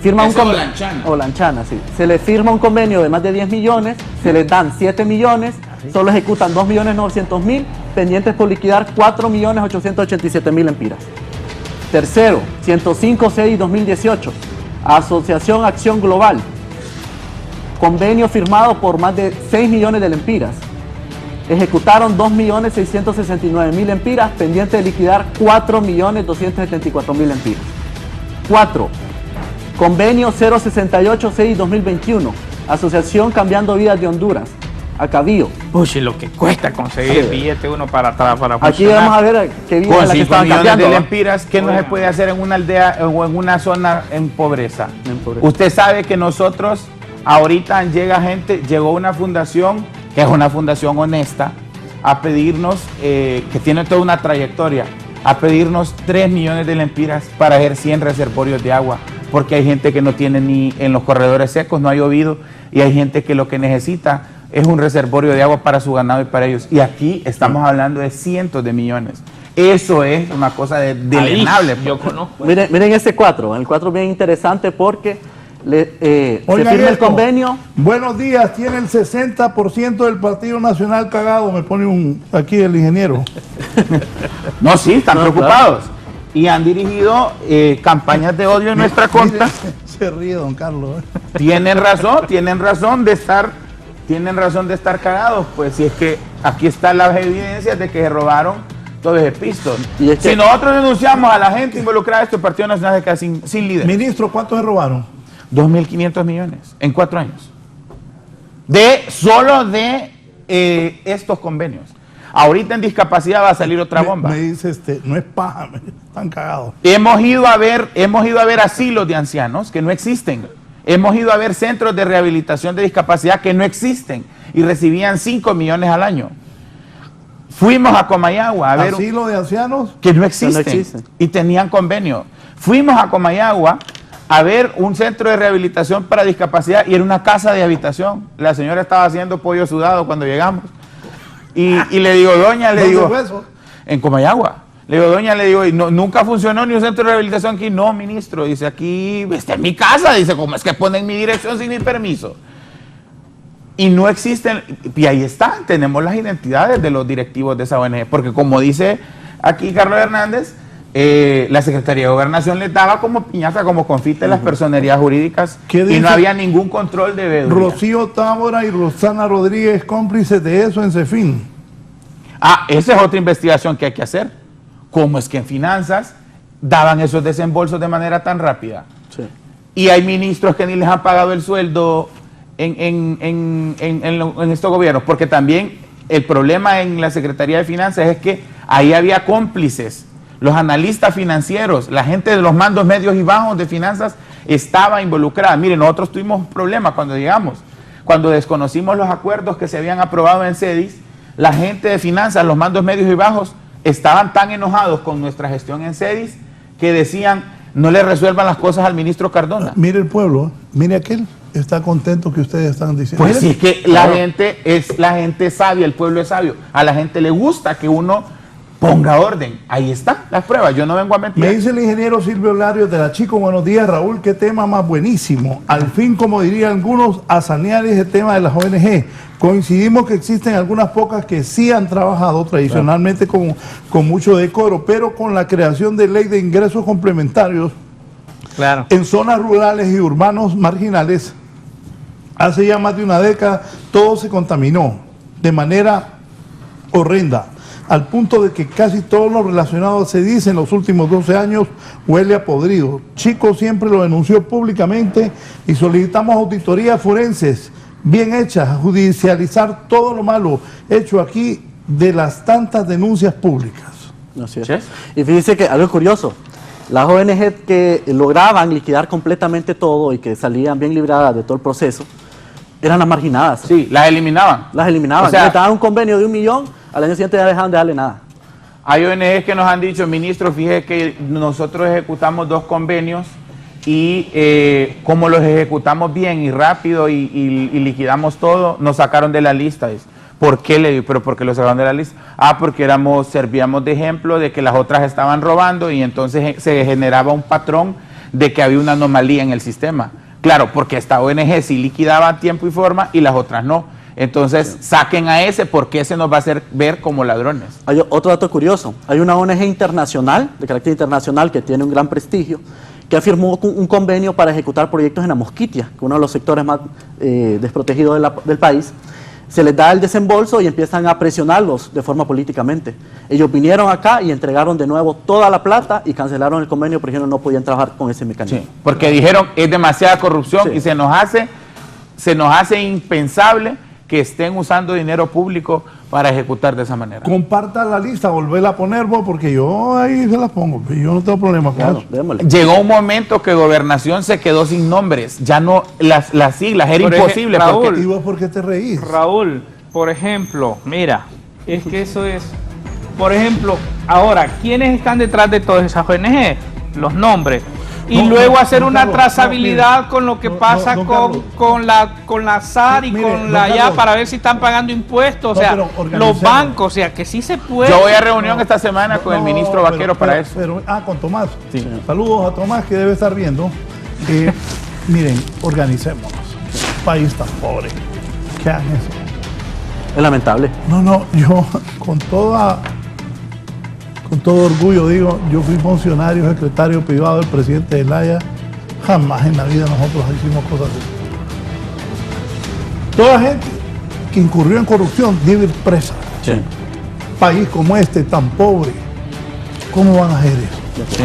Speaker 6: Firma un convenio. Olanchana, sí. Se le firma un convenio de más de 10 millones, se les dan 7 millones, solo ejecutan 2.900.000, pendientes por liquidar 4.887.000 empiras. Tercero, 105-6-2018, Asociación Acción Global. Convenio firmado por más de 6 millones de lempiras. ejecutaron 2.669.000 empiras, pendiente de liquidar 4.274.000 empiras. 4. Convenio 068-6-2021, Asociación Cambiando Vidas de Honduras, Acabío.
Speaker 7: Uy, lo que cuesta conseguir el billete uno para atrás, para
Speaker 6: Aquí
Speaker 7: funcionar.
Speaker 6: vamos a ver qué vida
Speaker 5: Con
Speaker 6: es la que
Speaker 5: 5
Speaker 6: estaban
Speaker 5: millones
Speaker 6: cambiando.
Speaker 5: de
Speaker 6: ¿va?
Speaker 5: lempiras, ¿qué no se puede hacer en una aldea o en una zona en pobreza?
Speaker 6: En pobreza.
Speaker 5: Usted sabe que nosotros, ahorita llegó una fundación, que es una fundación honesta, a pedirnos, que tiene toda una trayectoria, a pedirnos 3 millones de lempiras para hacer 100 reservorios de agua, porque hay gente que no tiene ni en los corredores secos, no ha llovido, y hay gente que lo que necesita es un reservorio de agua para su ganado y para ellos. Y aquí estamos hablando de cientos de millones. Eso es una cosa deleznable.
Speaker 7: Yo conozco.
Speaker 6: Miren este 4, el 4 es bien interesante porque se
Speaker 4: Oigan
Speaker 6: firma el
Speaker 4: esto.
Speaker 6: convenio.
Speaker 4: Buenos días, tiene el 60% del Partido Nacional cagado, me pone aquí el ingeniero.
Speaker 5: No, sí, están
Speaker 6: No,
Speaker 5: preocupados. Y han dirigido campañas de odio en nuestra contra.
Speaker 4: Se ríe, don Carlos.
Speaker 5: Tienen razón de estar cagados, pues si es que aquí están las evidencias de que se robaron todo ese pisto.
Speaker 6: Y es que-
Speaker 5: Si nosotros denunciamos a la gente involucrada, este Partido Nacional se queda sin líder.
Speaker 4: Ministro, ¿cuántos se robaron?
Speaker 5: 2.500 millones en 4 años. Solo de estos convenios. Ahorita en discapacidad va a salir otra bomba.
Speaker 4: Me dice no es paja, están cagados.
Speaker 5: Hemos ido a ver asilos de ancianos que no existen. Hemos ido a ver centros de rehabilitación de discapacidad que no existen y recibían 5 millones al año. Fuimos a Comayagua a ver
Speaker 4: Asilo de ancianos.
Speaker 5: que no existen,
Speaker 6: existen.
Speaker 5: y tenían convenio. Fuimos a Comayagua a ver un centro de rehabilitación para discapacidad y era una casa de habitación. La señora estaba haciendo pollo sudado cuando llegamos. Y le digo, doña,
Speaker 4: ¿Dónde fue eso?
Speaker 5: en Comayagua. Le digo, doña, y nunca funcionó ni un centro de rehabilitación aquí. No, ministro, dice, aquí está en mi casa. Dice, ¿cómo es que ponen mi dirección sin mi permiso? Y no existen, y ahí están, tenemos las identidades de los directivos de esa ONG, porque como dice aquí Carlos Hernández, la Secretaría de Gobernación les daba como piñata, como confite las personerías jurídicas
Speaker 4: ¿Qué
Speaker 5: y
Speaker 4: dice?
Speaker 5: no había ningún control de veeduría.
Speaker 4: Rocío Tábora y Rosana Rodríguez, cómplices de eso en Cefín.
Speaker 5: Esa es otra investigación que hay que hacer. ¿Cómo es que en finanzas daban esos desembolsos de manera tan rápida?
Speaker 6: Sí.
Speaker 5: Y hay ministros que ni les han pagado el sueldo en estos gobiernos, porque también el problema en la Secretaría de Finanzas es que ahí había cómplices, los analistas financieros, la gente de los mandos medios y bajos de finanzas estaba involucrada. Miren, nosotros tuvimos problemas cuando llegamos, cuando desconocimos los acuerdos que se habían aprobado en CEDIS, la gente de finanzas, los mandos medios y bajos, estaban tan enojados con nuestra gestión en CEDIS que decían, no le resuelvan las cosas al ministro Cardona.
Speaker 4: Mire el pueblo, mire aquel, está contento que ustedes están diciendo.
Speaker 5: Pues sí, es que la gente es sabia, el pueblo es sabio. A la gente le gusta que uno ponga orden. Ahí están las pruebas, yo no vengo a mentir.
Speaker 4: Me dice el ingeniero Silvio Larios de la Chico, buenos días Raúl, qué tema más buenísimo. Al fin, como dirían algunos, a sanear ese tema de las ONG. Coincidimos que existen algunas pocas que sí han trabajado tradicionalmente con mucho decoro, pero con la creación de ley de ingresos complementarios
Speaker 7: Claro.
Speaker 4: en zonas rurales y urbanos marginales, hace ya más de una década, todo se contaminó de manera horrenda, al punto de que casi todo lo relacionado se dice en los últimos 12 años huele a podrido. Chico siempre lo denunció públicamente y solicitamos auditorías forenses bien hechas, a judicializar todo lo malo hecho aquí de las tantas denuncias públicas.
Speaker 6: Así es.
Speaker 5: ¿Sí?
Speaker 6: Y fíjense que algo curioso, las ONG que lograban liquidar completamente todo y que salían bien libradas de todo el proceso, eran las marginadas.
Speaker 5: Sí, las eliminaban.
Speaker 6: Las eliminaban.
Speaker 5: O sea,
Speaker 6: Les daban un convenio de 1 millón, al año siguiente ya dejaban de darle nada.
Speaker 5: hay ONGs que nos han dicho, ministro, fíjese que nosotros ejecutamos 2 convenios y como los ejecutamos bien y rápido y liquidamos todo, nos sacaron de la lista. ¿Por qué le digo? ¿Pero por qué lo sacaron de la lista? Porque servíamos de ejemplo de que las otras estaban robando y entonces se generaba un patrón de que había una anomalía en el sistema. Claro, porque esta ONG sí liquidaba a tiempo y forma y las otras no. Entonces saquen a ese porque ese nos va a hacer ver como ladrones.
Speaker 6: Hay otro dato curioso, hay una ONG internacional, de carácter internacional, que tiene un gran prestigio, que firmó un convenio para ejecutar proyectos en Amosquitia, que es uno de los sectores más desprotegidos del país. se les da el desembolso y empiezan a presionarlos de forma políticamente. Ellos vinieron acá y entregaron de nuevo toda la plata y cancelaron el convenio porque ellos no podían trabajar con ese mecanismo.
Speaker 5: Sí, porque dijeron es demasiada corrupción y se nos hace impensable que estén usando dinero público para ejecutar de esa manera.
Speaker 4: Comparta la lista, volverla a poner vos, porque yo ahí se la pongo, yo no tengo problema con
Speaker 6: Claro,
Speaker 4: eso.
Speaker 6: démosle.
Speaker 5: Llegó un momento que Gobernación se quedó sin nombres, ya no, las siglas, era
Speaker 7: Por
Speaker 5: imposible.
Speaker 7: ejemplo,
Speaker 5: porque,
Speaker 4: ¿Y vos por qué te reís?
Speaker 7: Raúl, por ejemplo, mira, es que eso es, por ejemplo, ahora, ¿quiénes están detrás de todas esas ONG? Los nombres. Y
Speaker 4: No,
Speaker 7: luego
Speaker 4: no,
Speaker 7: hacer
Speaker 4: don
Speaker 7: una
Speaker 4: Carlos,
Speaker 7: trazabilidad
Speaker 4: no,
Speaker 7: con lo que
Speaker 4: no,
Speaker 7: pasa
Speaker 4: don Carlos.
Speaker 7: con la SAR y
Speaker 4: Mire,
Speaker 7: con
Speaker 4: don
Speaker 7: la YA
Speaker 4: Carlos.
Speaker 7: para ver si están pagando impuestos, o
Speaker 4: No,
Speaker 7: sea,
Speaker 4: pero
Speaker 7: los
Speaker 4: organicemos.
Speaker 7: bancos, o sea, que sí se puede.
Speaker 5: yo voy a reunión esta semana con el ministro Vaquero para eso.
Speaker 4: Con Tomás.
Speaker 5: Sí.
Speaker 4: Saludos a Tomás que debe estar viendo. Miren, organicémonos. País tan pobre. ¿Qué hagan eso?
Speaker 6: Es lamentable.
Speaker 4: No, yo con todo orgullo digo, yo fui funcionario, secretario privado del presidente de Laya. Jamás en la vida nosotros hicimos cosas así. Toda gente que incurrió en corrupción debe ir presa.
Speaker 6: Sí.
Speaker 4: País como este, tan pobre, ¿cómo van a hacer eso?
Speaker 5: Sí.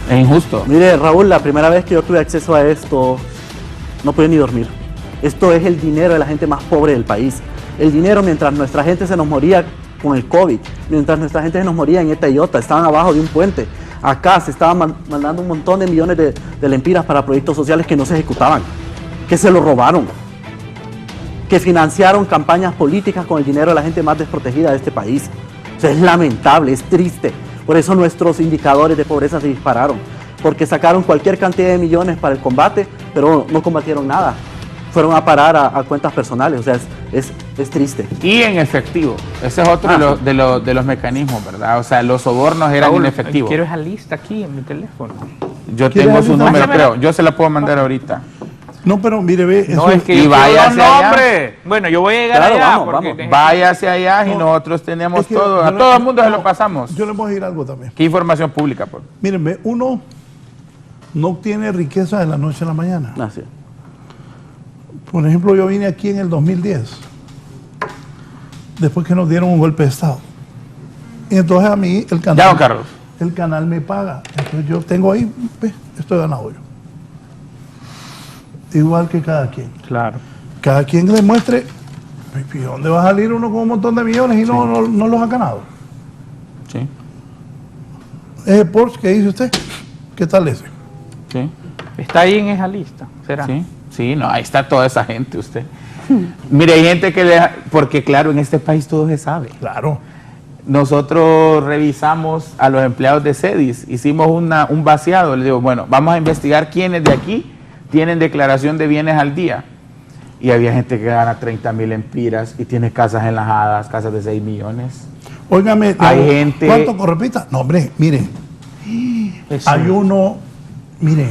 Speaker 5: Es injusto.
Speaker 6: Mire, Raúl, la primera vez que yo tuve acceso a esto, no pude ni dormir. Esto es el dinero de la gente más pobre del país. El dinero mientras nuestra gente se nos moría con el COVID, mientras nuestra gente se nos moría en Eta y Ota, estaban abajo de un puente. Acá se estaban mandando un montón de millones de lempiras para proyectos sociales que no se ejecutaban, que se lo robaron, que financiaron campañas políticas con el dinero de la gente más desprotegida de este país. O sea, es lamentable, es triste. Por eso nuestros indicadores de pobreza se dispararon, porque sacaron cualquier cantidad de millones para el combate, pero no combatieron nada. Fueron a parar a cuentas personales, o sea, es triste.
Speaker 5: Y en efectivo. Ese es otro de los mecanismos, ¿verdad? O sea, los sobornos eran
Speaker 7: Raúl,
Speaker 5: inefectivos.
Speaker 7: quiero esa lista aquí en mi teléfono.
Speaker 5: Yo
Speaker 4: ¿Quieres
Speaker 5: tengo su
Speaker 4: ayuda?
Speaker 5: número,
Speaker 7: Pásamela.
Speaker 5: creo. Yo se la puedo mandar ahorita.
Speaker 4: No, pero mire, ve,
Speaker 7: No,
Speaker 4: eso-
Speaker 7: es que
Speaker 5: y
Speaker 7: yo quiero
Speaker 5: váyase
Speaker 7: los
Speaker 5: allá.
Speaker 7: nombres. Bueno, yo voy a llegar
Speaker 6: Claro,
Speaker 7: allá.
Speaker 6: vamos,
Speaker 7: porque
Speaker 6: vamos.
Speaker 5: Váyase allá y
Speaker 4: No,
Speaker 5: nosotros tenemos
Speaker 4: es que
Speaker 5: todo.
Speaker 4: yo
Speaker 5: A
Speaker 4: le-
Speaker 5: todo el mundo se
Speaker 4: no,
Speaker 5: lo pasamos.
Speaker 4: Yo les voy a decir algo también.
Speaker 5: ¿Qué información pública? Pues?
Speaker 4: Miren, ve, uno no obtiene riqueza de la noche a la mañana.
Speaker 6: Así.
Speaker 4: Por ejemplo, yo vine aquí en el 2010, después que nos dieron un golpe de Estado. Y entonces a mí el canal,
Speaker 5: Ya, don Carlos.
Speaker 4: el canal me paga. Entonces yo tengo ahí, ve, estoy ganado yo. Igual que cada quien.
Speaker 7: Claro.
Speaker 4: Cada quien demuestre, ¿y dónde va a salir uno con un montón de millones y no los ha ganado?
Speaker 5: Sí,
Speaker 4: Ese Porsche que dice usted, ¿qué tal ese?
Speaker 5: sí,
Speaker 7: Está ahí en esa lista, ¿será?
Speaker 5: sí. Sí, no, ahí está toda esa gente usted. Mire, hay gente que porque claro, en este país todo se sabe.
Speaker 4: Claro.
Speaker 5: Nosotros revisamos a los empleados de CEDIS, hicimos un vaciado, le digo, bueno, vamos a investigar quiénes de aquí tienen declaración de bienes al día. Y había gente que gana 30,000 empiras y tiene casas en Las Hadas, casas de 6 millones.
Speaker 4: Óigame,
Speaker 5: Hay gente-
Speaker 4: ¿cuánto repita? No, hombre, mire,
Speaker 7: Eso
Speaker 4: hay
Speaker 7: es.
Speaker 4: uno, mire,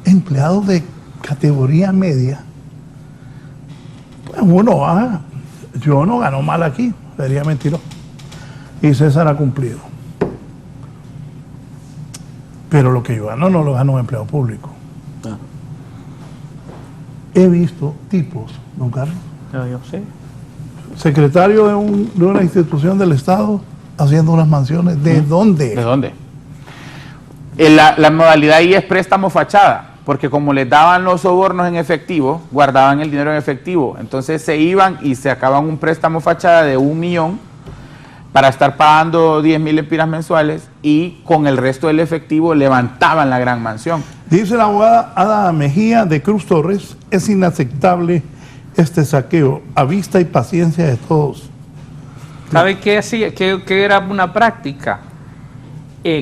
Speaker 4: empleados de categoría media. Pues uno, yo no gano mal aquí, sería mentiroso. Y César ha cumplido. Pero lo que yo gano no lo gano un empleado público.
Speaker 6: Ah.
Speaker 4: He visto tipos, don Carlos,
Speaker 7: Yo sé.
Speaker 4: secretario de una institución del Estado haciendo unas mansiones. ¿De dónde?
Speaker 5: ¿De dónde? La modalidad ahí es préstamo fachada, porque como les daban los sobornos en efectivo, guardaban el dinero en efectivo. Entonces se iban y se sacaban un préstamo fachada de 1 millón para estar pagando 10,000 empiras mensuales y con el resto del efectivo levantaban la gran mansión.
Speaker 4: Dice la abogada Ada Mejía de Cruz Torres, es inaceptable este saqueo a vista y paciencia de todos.
Speaker 7: ¿Sabe qué hacía? ¿Qué era una práctica?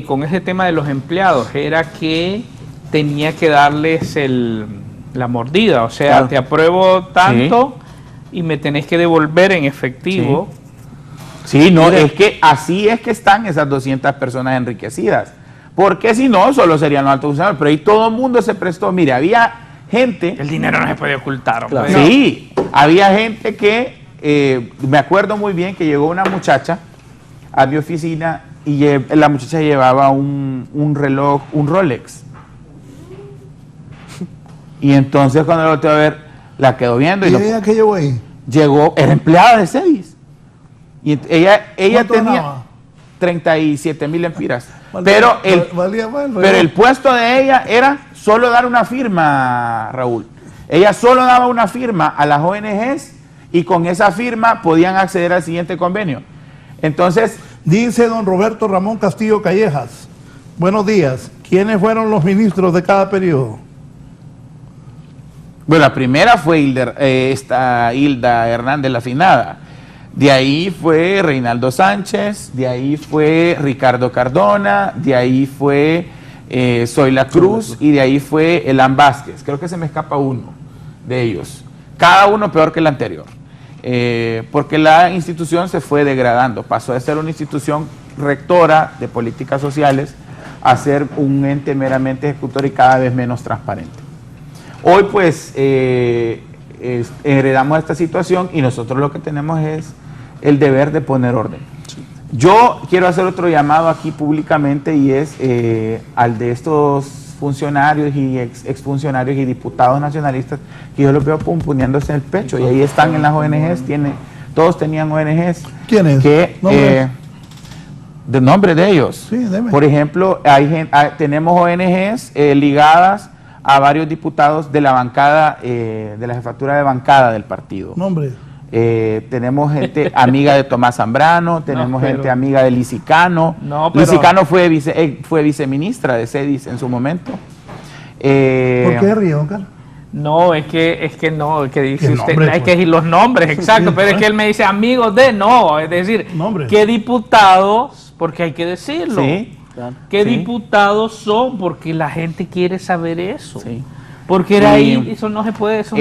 Speaker 7: Con ese tema de los empleados, era que tenía que darles la mordida, o sea,
Speaker 6: Claro.
Speaker 7: te apruebo tanto y me tenés que devolver en efectivo.
Speaker 5: Sí, no, es que así es que están esas 200 personas enriquecidas. Porque si no, solo serían los altos funcionarios. Pero ahí todo el mundo se prestó. Mire, había gente...
Speaker 7: El dinero no se puede ocultar.
Speaker 6: Claro.
Speaker 7: hombre.
Speaker 5: Sí, había gente que, me acuerdo muy bien que llegó una muchacha a mi oficina y la muchacha llevaba un reloj, un Rolex. Y entonces cuando la volteé a ver, la quedó viendo
Speaker 4: ¿Y
Speaker 5: y
Speaker 4: ella que llevó ahí?
Speaker 5: llegó, era empleada de CEDIS. Y ella
Speaker 4: ¿Cuánto
Speaker 5: tenía
Speaker 4: ganaba?
Speaker 5: 37,000 lempiras.
Speaker 4: Valía
Speaker 5: Pero el puesto de ella era solo dar una firma, Raúl. Ella solo daba una firma a las ONGs y con esa firma podían acceder al siguiente convenio. Entonces,
Speaker 4: dice don Roberto Ramón Castillo Callejas, buenos días, ¿quiénes fueron los ministros de cada periodo?
Speaker 5: bueno, la primera fue Hilda Hernández la Finada. De ahí fue Reinaldo Sánchez, de ahí fue Ricardo Cardona, de ahí fue Zoila Cruz y de ahí fue Elan Vázquez. Creo que se me escapa uno de ellos. Cada uno peor que el anterior. Porque la institución se fue degradando. Pasó de ser una institución rectora de políticas sociales a ser un ente meramente ejecutor y cada vez menos transparente. Hoy pues heredamos esta situación y nosotros lo que tenemos es el deber de poner orden. Sí. Yo quiero hacer otro llamado aquí públicamente y es al de estos funcionarios y exfuncionarios y diputados nacionalistas que yo los veo poniéndose en el pecho y ahí están en las ONGs, todos tenían ONGs.
Speaker 4: ¿Quiénes?
Speaker 5: De nombre de ellos.
Speaker 4: Sí, deme.
Speaker 5: Por ejemplo, tenemos ONGs ligadas a varios diputados de la bancada, de la jefatura de bancada del partido.
Speaker 4: Nombre.
Speaker 5: Tenemos gente amiga de Tomás Zambrano, tenemos gente amiga de Lisicano.
Speaker 7: No, pero...
Speaker 5: Lisicano fue viceministra de CEDIS en su momento.
Speaker 4: ¿Por qué ríe, don Carlos?
Speaker 7: No, es que no, que dice usted,
Speaker 4: nombre,
Speaker 7: es que los nombres, exacto, pero es que él me dice amigos de, no, es decir,
Speaker 4: nombre.
Speaker 7: ¿Qué diputados? Porque hay que decirlo.
Speaker 5: Sí.
Speaker 7: ¿Qué
Speaker 5: sí.
Speaker 7: diputados son? Porque la gente quiere saber eso.
Speaker 5: Sí.
Speaker 7: Porque era ahí, eso no se puede, eso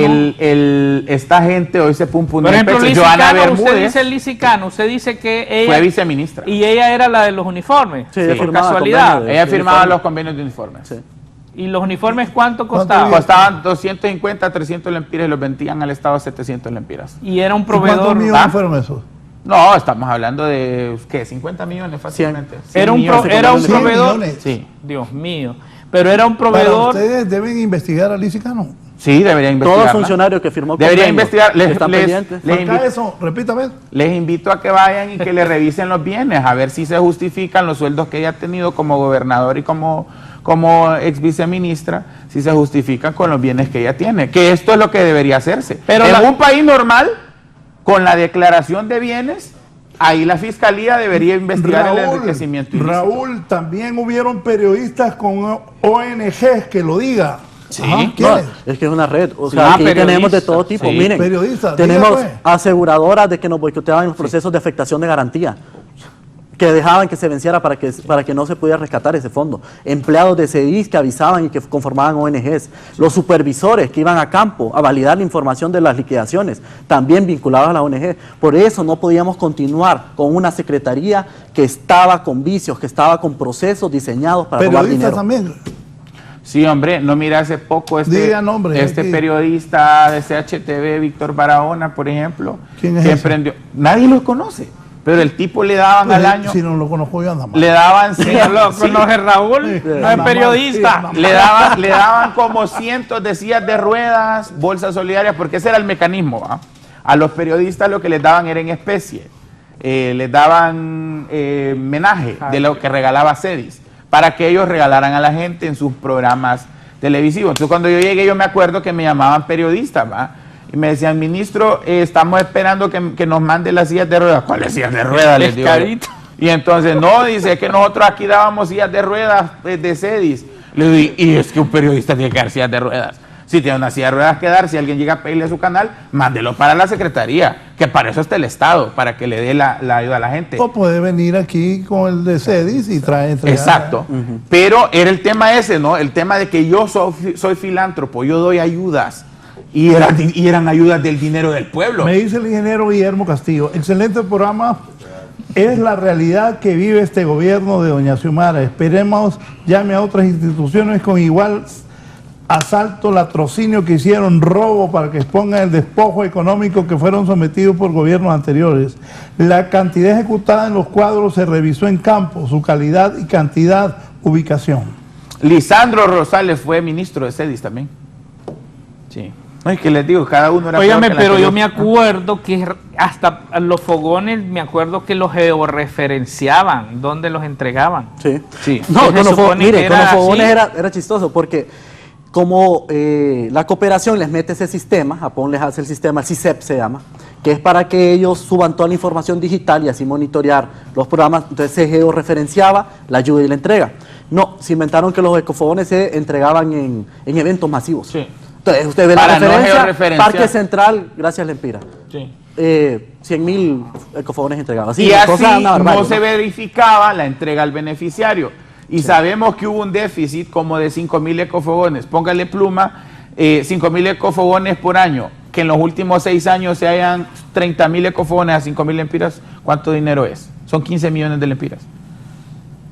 Speaker 5: esta gente hoy se pumpunea.
Speaker 7: Por ejemplo,
Speaker 5: el pecho. Joana
Speaker 7: Lisicano, usted
Speaker 5: Bermúdez
Speaker 7: dice Lisicano, usted dice que ella...
Speaker 5: fue viceministra.
Speaker 7: Y ella era la de los uniformes,
Speaker 6: Sí,
Speaker 7: por casualidad.
Speaker 5: Ella firmaba los convenios de uniformes.
Speaker 6: Sí.
Speaker 7: ¿Y los uniformes cuánto costaban?
Speaker 5: Costaban 250, 300 lempiras y los vendían al Estado a 700 lempiras.
Speaker 7: Y era un
Speaker 4: ¿Cuántos
Speaker 7: proveedor...
Speaker 4: millones fueron esos?
Speaker 5: No, estamos hablando de, ¿qué? 50 millones fácilmente.
Speaker 7: Era un proveedor...
Speaker 4: Millones.
Speaker 5: Sí.
Speaker 7: Dios mío. Pero era un proveedor...
Speaker 4: Para ustedes deben investigar a Lisicano.
Speaker 5: Sí, debería investigar.
Speaker 6: Todos los funcionarios que firmó
Speaker 5: debería
Speaker 6: convenio
Speaker 5: investigar.
Speaker 6: están pendientes.
Speaker 4: Acá eso, repítame.
Speaker 5: Les invito a que vayan y que le revisen los bienes, a ver si se justifican los sueldos que ella ha tenido como gobernador y como ex viceministra, si se justifican con los bienes que ella tiene. Que esto es lo que debería hacerse.
Speaker 7: Pero
Speaker 5: en un país normal, con la declaración de bienes, ahí la fiscalía debería investigar el enriquecimiento ilícito.
Speaker 4: Raúl, también hubieron periodistas con ONGs que lo digan.
Speaker 5: Sí.
Speaker 4: Ajá,
Speaker 6: No,
Speaker 4: ¿quiénes?
Speaker 6: es que es una red, o
Speaker 5: Sí,
Speaker 6: sea, aquí
Speaker 7: periodistas,
Speaker 6: tenemos de todo tipo.
Speaker 5: sí.
Speaker 6: Miren,
Speaker 4: Periodistas,
Speaker 6: tenemos
Speaker 4: diga, pues.
Speaker 6: aseguradoras de que nos boicoteaban los procesos de afectación de garantía, que dejaban que se venciera para que no se pudiera rescatar ese fondo. Empleados de CEDIS que avisaban y que conformaban ONGs. Los supervisores que iban a campo a validar la información de las liquidaciones, también vinculados a la ONG. Por eso no podíamos continuar con una secretaría que estaba con vicios, que estaba con procesos diseñados para robar
Speaker 4: Periodistas
Speaker 6: dinero.
Speaker 4: también.
Speaker 5: Sí, hombre, no mira hace poco
Speaker 4: Diga nombre, aquí.
Speaker 5: periodista de CHTV, Víctor Barahona, por ejemplo,
Speaker 4: ¿Quién es
Speaker 5: que
Speaker 4: ese?
Speaker 5: emprendió. Nadie lo conoce, pero el tipo le daban
Speaker 4: Pues,
Speaker 5: al año,
Speaker 4: si no lo conozco yo, anda mal.
Speaker 5: le daban
Speaker 7: Si no lo
Speaker 5: sí,
Speaker 7: conoce Raúl,
Speaker 4: Sí,
Speaker 7: no es
Speaker 4: nada más,
Speaker 7: periodista.
Speaker 4: sí, nada más.
Speaker 5: le daban como cientos de sillas de ruedas, bolsas solidarias, porque ese era el mecanismo. ¿Va? A los periodistas lo que les daban era en especie, les daban menaje de lo que regalaba CEDIS, para que ellos regalaran a la gente en sus programas televisivos. Entonces cuando yo llegué, yo me acuerdo que me llamaban periodistas, ¿va? Y me decían, ministro, estamos esperando que nos mande las sillas de ruedas. ¿Cuáles sillas de ruedas? Les digo.
Speaker 7: Pescadito.
Speaker 5: Y entonces, no, dice que nosotros aquí dábamos sillas de ruedas de CEDIS. Le digo, y es que un periodista tiene que dar sillas de ruedas. Si tiene una silla de ruedas que dar, si alguien llega a pedirle a su canal, mándelo para la secretaría, que para eso está el Estado, para que le dé la ayuda a la gente.
Speaker 4: O puede venir aquí con el de CEDIS y traer.
Speaker 5: Exacto. Pero era el tema ese, ¿no? El tema de que yo soy filántropo, yo doy ayudas. Y eran ayudas del dinero del pueblo.
Speaker 4: Me dice el ingeniero Guillermo Castillo, excelente programa. Es la realidad que vive este gobierno de doña Xiomara. Esperemos llame a otras instituciones con igual asalto, latrocinio que hicieron, robo para que expongan el despojo económico que fueron sometidos por gobiernos anteriores. La cantidad ejecutada en los cuadros se revisó en campo, su calidad y cantidad, ubicación.
Speaker 5: Lisandro Rosales fue ministro de CEDIS también. Sí. No, es que les digo, cada uno era
Speaker 7: Óigame,
Speaker 5: peor que
Speaker 7: pero
Speaker 5: la
Speaker 7: yo me acuerdo que hasta los fogones, me acuerdo que los georreferenciaban, ¿dónde los entregaban?
Speaker 6: Sí.
Speaker 5: Sí.
Speaker 6: No,
Speaker 7: Se supone que
Speaker 6: con los
Speaker 7: era
Speaker 6: fogones
Speaker 7: así.
Speaker 6: era chistoso porque como la cooperación les mete ese sistema, Japón les hace el sistema, el CICEP se llama, que es para que ellos suban toda la información digital y así monitorear los programas, entonces se georreferenciaba la ayuda y la entrega. No, se inventaron que los ecofogones se entregaban en eventos masivos.
Speaker 5: Sí.
Speaker 6: Entonces usted ve
Speaker 5: Para
Speaker 6: la
Speaker 5: no
Speaker 6: referencia,
Speaker 5: georreferenciar.
Speaker 6: Parque Central, gracias Lempira.
Speaker 5: Sí.
Speaker 6: 100.000 ecofogones entregados.
Speaker 5: Y así
Speaker 6: una barbaridad,
Speaker 5: no se verificaba la entrega al beneficiario. Y sabemos que hubo un déficit como de 5.000 ecofogones. Póngale pluma, 5.000 ecofogones por año. Que en los últimos 6 años se hayan 30.000 ecofogones a 5.000 lempiras. ¿Cuánto dinero es? Son 15 millones de lempiras.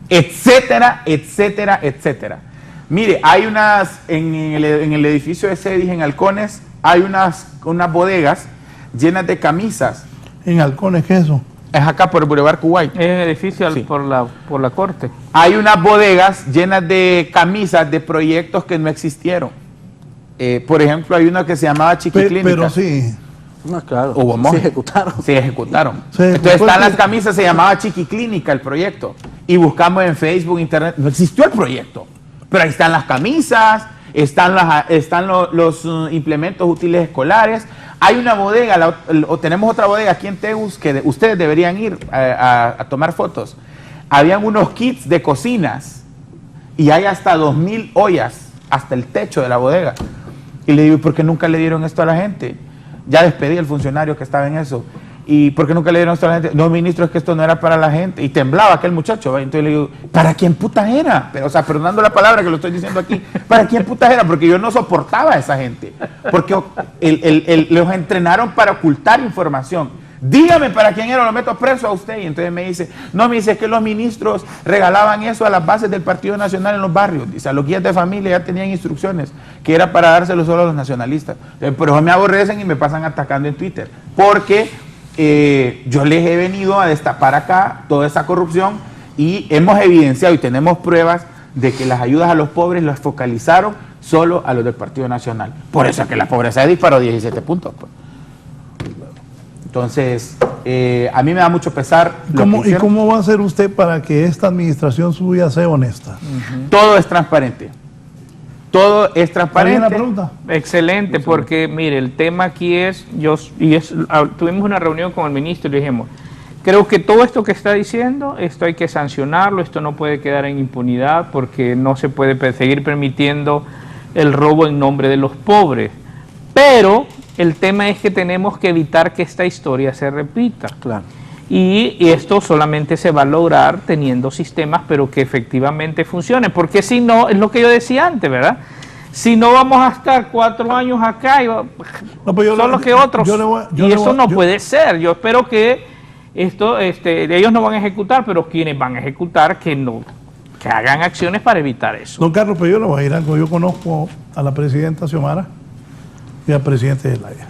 Speaker 5: Etcétera, etcétera, etcétera. Mire, hay unas, en el edificio de CEDIS en Halcones, hay unas bodegas llenas de camisas.
Speaker 4: En Halcones, ¿qué es eso?
Speaker 5: Es acá por el Boulevard Kuwait.
Speaker 7: Es el edificio
Speaker 5: Sí.
Speaker 7: por la corte.
Speaker 5: Hay unas bodegas llenas de camisas de proyectos que no existieron. Por ejemplo, hay una que se llamaba Chiquiclínica.
Speaker 4: Pero sí.
Speaker 6: No, claro,
Speaker 5: Hubo
Speaker 6: se
Speaker 5: monjes.
Speaker 6: ejecutaron.
Speaker 5: Se ejecutaron.
Speaker 4: Se
Speaker 5: Entonces
Speaker 4: ejecutó
Speaker 5: están
Speaker 4: el-
Speaker 5: las camisas, se llamaba Chiquiclínica el proyecto. Y buscamos en Facebook, Internet. No existió el proyecto. Pero ahí están las camisas, están los implementos útiles escolares. Hay una bodega, o tenemos otra bodega aquí en Tegus que ustedes deberían ir a tomar fotos. Habían unos kits de cocinas y hay hasta 2.000 ollas hasta el techo de la bodega. Y le digo, ¿por qué nunca le dieron esto a la gente? Ya despedí al funcionario que estaba en eso. ¿Y por qué nunca le dieron esto a la gente? No, ministro, es que esto no era para la gente. Y temblaba aquel muchacho, ¿va? Entonces le digo, ¿para quién putas era? Pero, o sea, perdonando la palabra que lo estoy diciendo aquí, ¿para quién putas era? Porque yo no soportaba a esa gente. Porque los entrenaron para ocultar información. Dígame para quién era, lo meto preso a usted. Y entonces me dice, no, me dice, es que los ministros regalaban eso a las bases del Partido Nacional en los barrios. Dice, a los guías de familia ya tenían instrucciones que era para dárselo solo a los nacionalistas. Por eso me aborrecen y me pasan atacando en Twitter. Porque yo les he venido a destapar acá toda esa corrupción y hemos evidenciado y tenemos pruebas de que las ayudas a los pobres las focalizaron solo a los del Partido Nacional. Por eso es que la pobreza disparó 17 puntos. Pues. Entonces, a mí me da mucho pesar.
Speaker 4: ¿Y cómo va a hacer usted para que esta administración suya sea honesta?
Speaker 5: Todo es transparente. Todo es transparente.
Speaker 4: ¿Alguien la pregunta?
Speaker 7: Excelente, porque mire, el tema aquí es, tuvimos una reunión con el ministro y le dijimos, creo que todo esto que está diciendo, esto hay que sancionarlo, esto no puede quedar en impunidad porque no se puede seguir permitiendo el robo en nombre de los pobres. Pero el tema es que tenemos que evitar que esta historia se repita.
Speaker 6: Claro.
Speaker 7: Y esto solamente se va a lograr teniendo sistemas, pero que efectivamente funcionen. Porque si no, es lo que yo decía antes, ¿verdad? Si no vamos a estar 4 años acá, solo que otros. Y eso no puede ser. Yo espero que ellos no van a ejecutar, pero quienes van a ejecutar, que hagan acciones para evitar eso.
Speaker 4: Don Carlos, pero yo le voy a decir algo. Yo conozco a la presidenta Xiomara y al presidente Zelaya.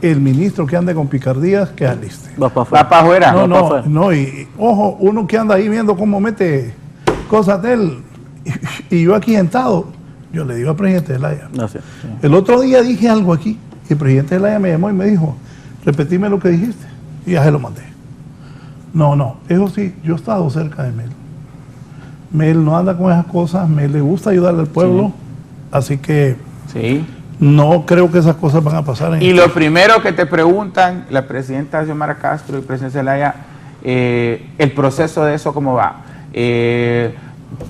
Speaker 4: El ministro que ande con picardías, que aliste.
Speaker 6: Va para
Speaker 5: Va para afuera.
Speaker 4: No, y ojo, uno que anda ahí viendo cómo mete cosas de él, y yo aquí sentado, yo le digo al presidente Zelaya.
Speaker 6: Gracias.
Speaker 4: El otro día dije algo aquí, y el presidente Zelaya me llamó y me dijo, repetime lo que dijiste, y ya se lo mandé. No, eso sí, yo he estado cerca de Mel. Mel no anda con esas cosas, Mel le gusta ayudarle al pueblo, así que
Speaker 5: Sí.
Speaker 4: no creo que esas cosas van a pasar.
Speaker 5: Y lo primero que te preguntan, la presidenta Xiomara Castro y el presidente Zelaya, el proceso de eso, ¿cómo va?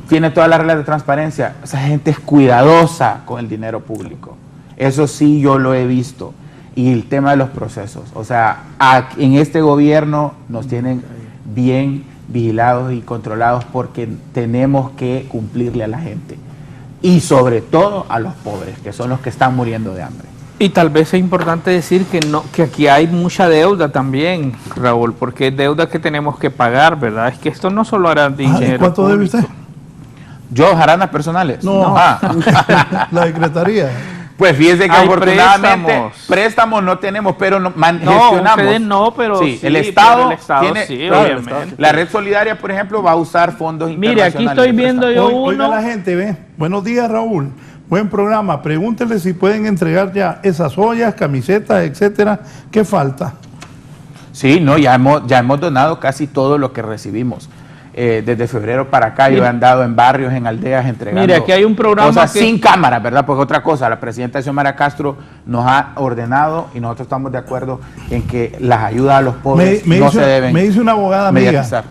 Speaker 5: Tiene todas las reglas de transparencia. Esa gente es cuidadosa con el dinero público. Eso sí yo lo he visto. Y el tema de los procesos. O sea, en este gobierno nos tienen bien vigilados y controlados porque tenemos que cumplirle a la gente. Y sobre todo a los pobres, que son los que están muriendo de hambre.
Speaker 7: Y tal vez es importante decir que aquí hay mucha deuda también, Raúl, porque es deuda que tenemos que pagar, ¿verdad? Es que esto no solo era dinero.
Speaker 4: ¿Y cuánto debe
Speaker 7: público.
Speaker 4: usted?
Speaker 5: ¿Yo, jaranas personales?
Speaker 4: No. La secretaría.
Speaker 5: Pues fíjese que
Speaker 7: Hay
Speaker 5: afortunadamente préstamos no tenemos, pero gestionamos.
Speaker 7: Ustedes no, pero
Speaker 5: sí,
Speaker 7: sí,
Speaker 5: el
Speaker 7: pero
Speaker 5: Estado,
Speaker 7: el Estado
Speaker 5: tiene,
Speaker 7: sí,
Speaker 5: claro,
Speaker 7: obviamente.
Speaker 5: la red solidaria, por ejemplo, va a usar fondos
Speaker 7: Mire, aquí
Speaker 5: internacionales.
Speaker 7: estoy viendo yo
Speaker 4: Oiga
Speaker 7: uno.
Speaker 4: la gente, ve. Buenos días, Raúl. Buen programa. Pregúntenle si pueden entregar ya esas ollas, camisetas, etcétera. ¿Qué falta?
Speaker 5: Sí, no, ya hemos donado casi todo lo que recibimos. Desde febrero para acá, yo he andado en barrios, en aldeas, entregando.
Speaker 7: Mire, aquí hay un programa
Speaker 5: cosas sin cámara, ¿verdad? Porque otra cosa, la presidenta Xiomara Castro nos ha ordenado y nosotros estamos de acuerdo en que las ayudas a los pobres no se deben
Speaker 4: me dice una abogada amiga,
Speaker 5: mediatizar.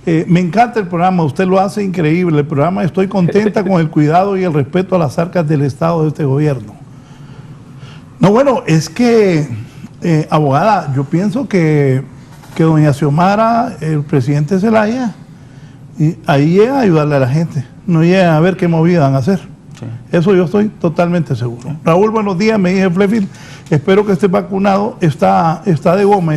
Speaker 4: me encanta el programa, usted lo hace increíble. El programa, estoy contenta con el cuidado y el respeto a las arcas del Estado de este gobierno. No, bueno, es que, abogada, yo pienso que doña Xiomara, el presidente Zelaya, y ahí llega a ayudarle a la gente, no llega a ver qué movida van a hacer. Sí. Eso yo estoy totalmente seguro. Sí. Raúl, buenos días, me dije Flefield, espero que esté vacunado, está de goma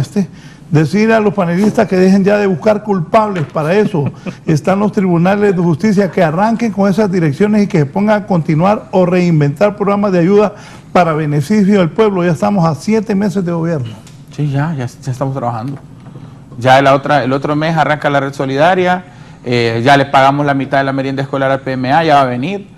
Speaker 4: Decir a los panelistas que dejen ya de buscar culpables para eso. Están los tribunales de justicia, que arranquen con esas direcciones y que se pongan a continuar o reinventar programas de ayuda para beneficio del pueblo. Ya estamos a 7 meses de gobierno.
Speaker 5: Sí, ya estamos trabajando. Ya el otro mes arranca la red solidaria. Ya le pagamos la mitad de la merienda escolar al PMA, ya va a venir.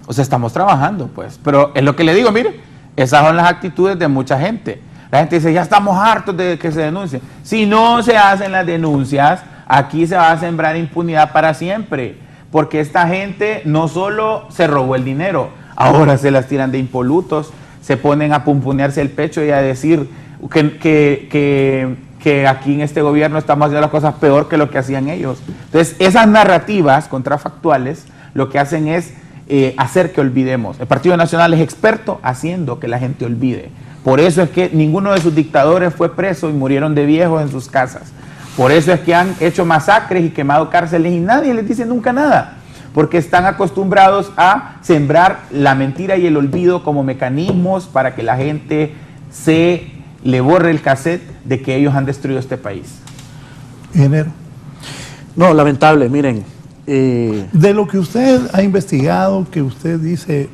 Speaker 5: O sea, estamos trabajando, pues. Pero es lo que le digo, mire, esas son las actitudes de mucha gente. La gente dice, ya estamos hartos de que se denuncie. Si no se hacen las denuncias, aquí se va a sembrar impunidad para siempre. Porque esta gente no solo se robó el dinero, ahora se las tiran de impolutos, se ponen a pumpunearse el pecho y a decir que aquí en este gobierno estamos haciendo las cosas peor que lo que hacían ellos. Entonces, esas narrativas contrafactuales lo que hacen es hacer que olvidemos. El Partido Nacional es experto haciendo que la gente olvide. Por eso es que ninguno de sus dictadores fue preso y murieron de viejos en sus casas. Por eso es que han hecho masacres y quemado cárceles y nadie les dice nunca nada. Porque están acostumbrados a sembrar la mentira y el olvido como mecanismos para que la gente le borre el cassette de que ellos han destruido este país.
Speaker 4: Ingeniero.
Speaker 6: No, lamentable, miren.
Speaker 4: De lo que usted ha investigado, que usted dice,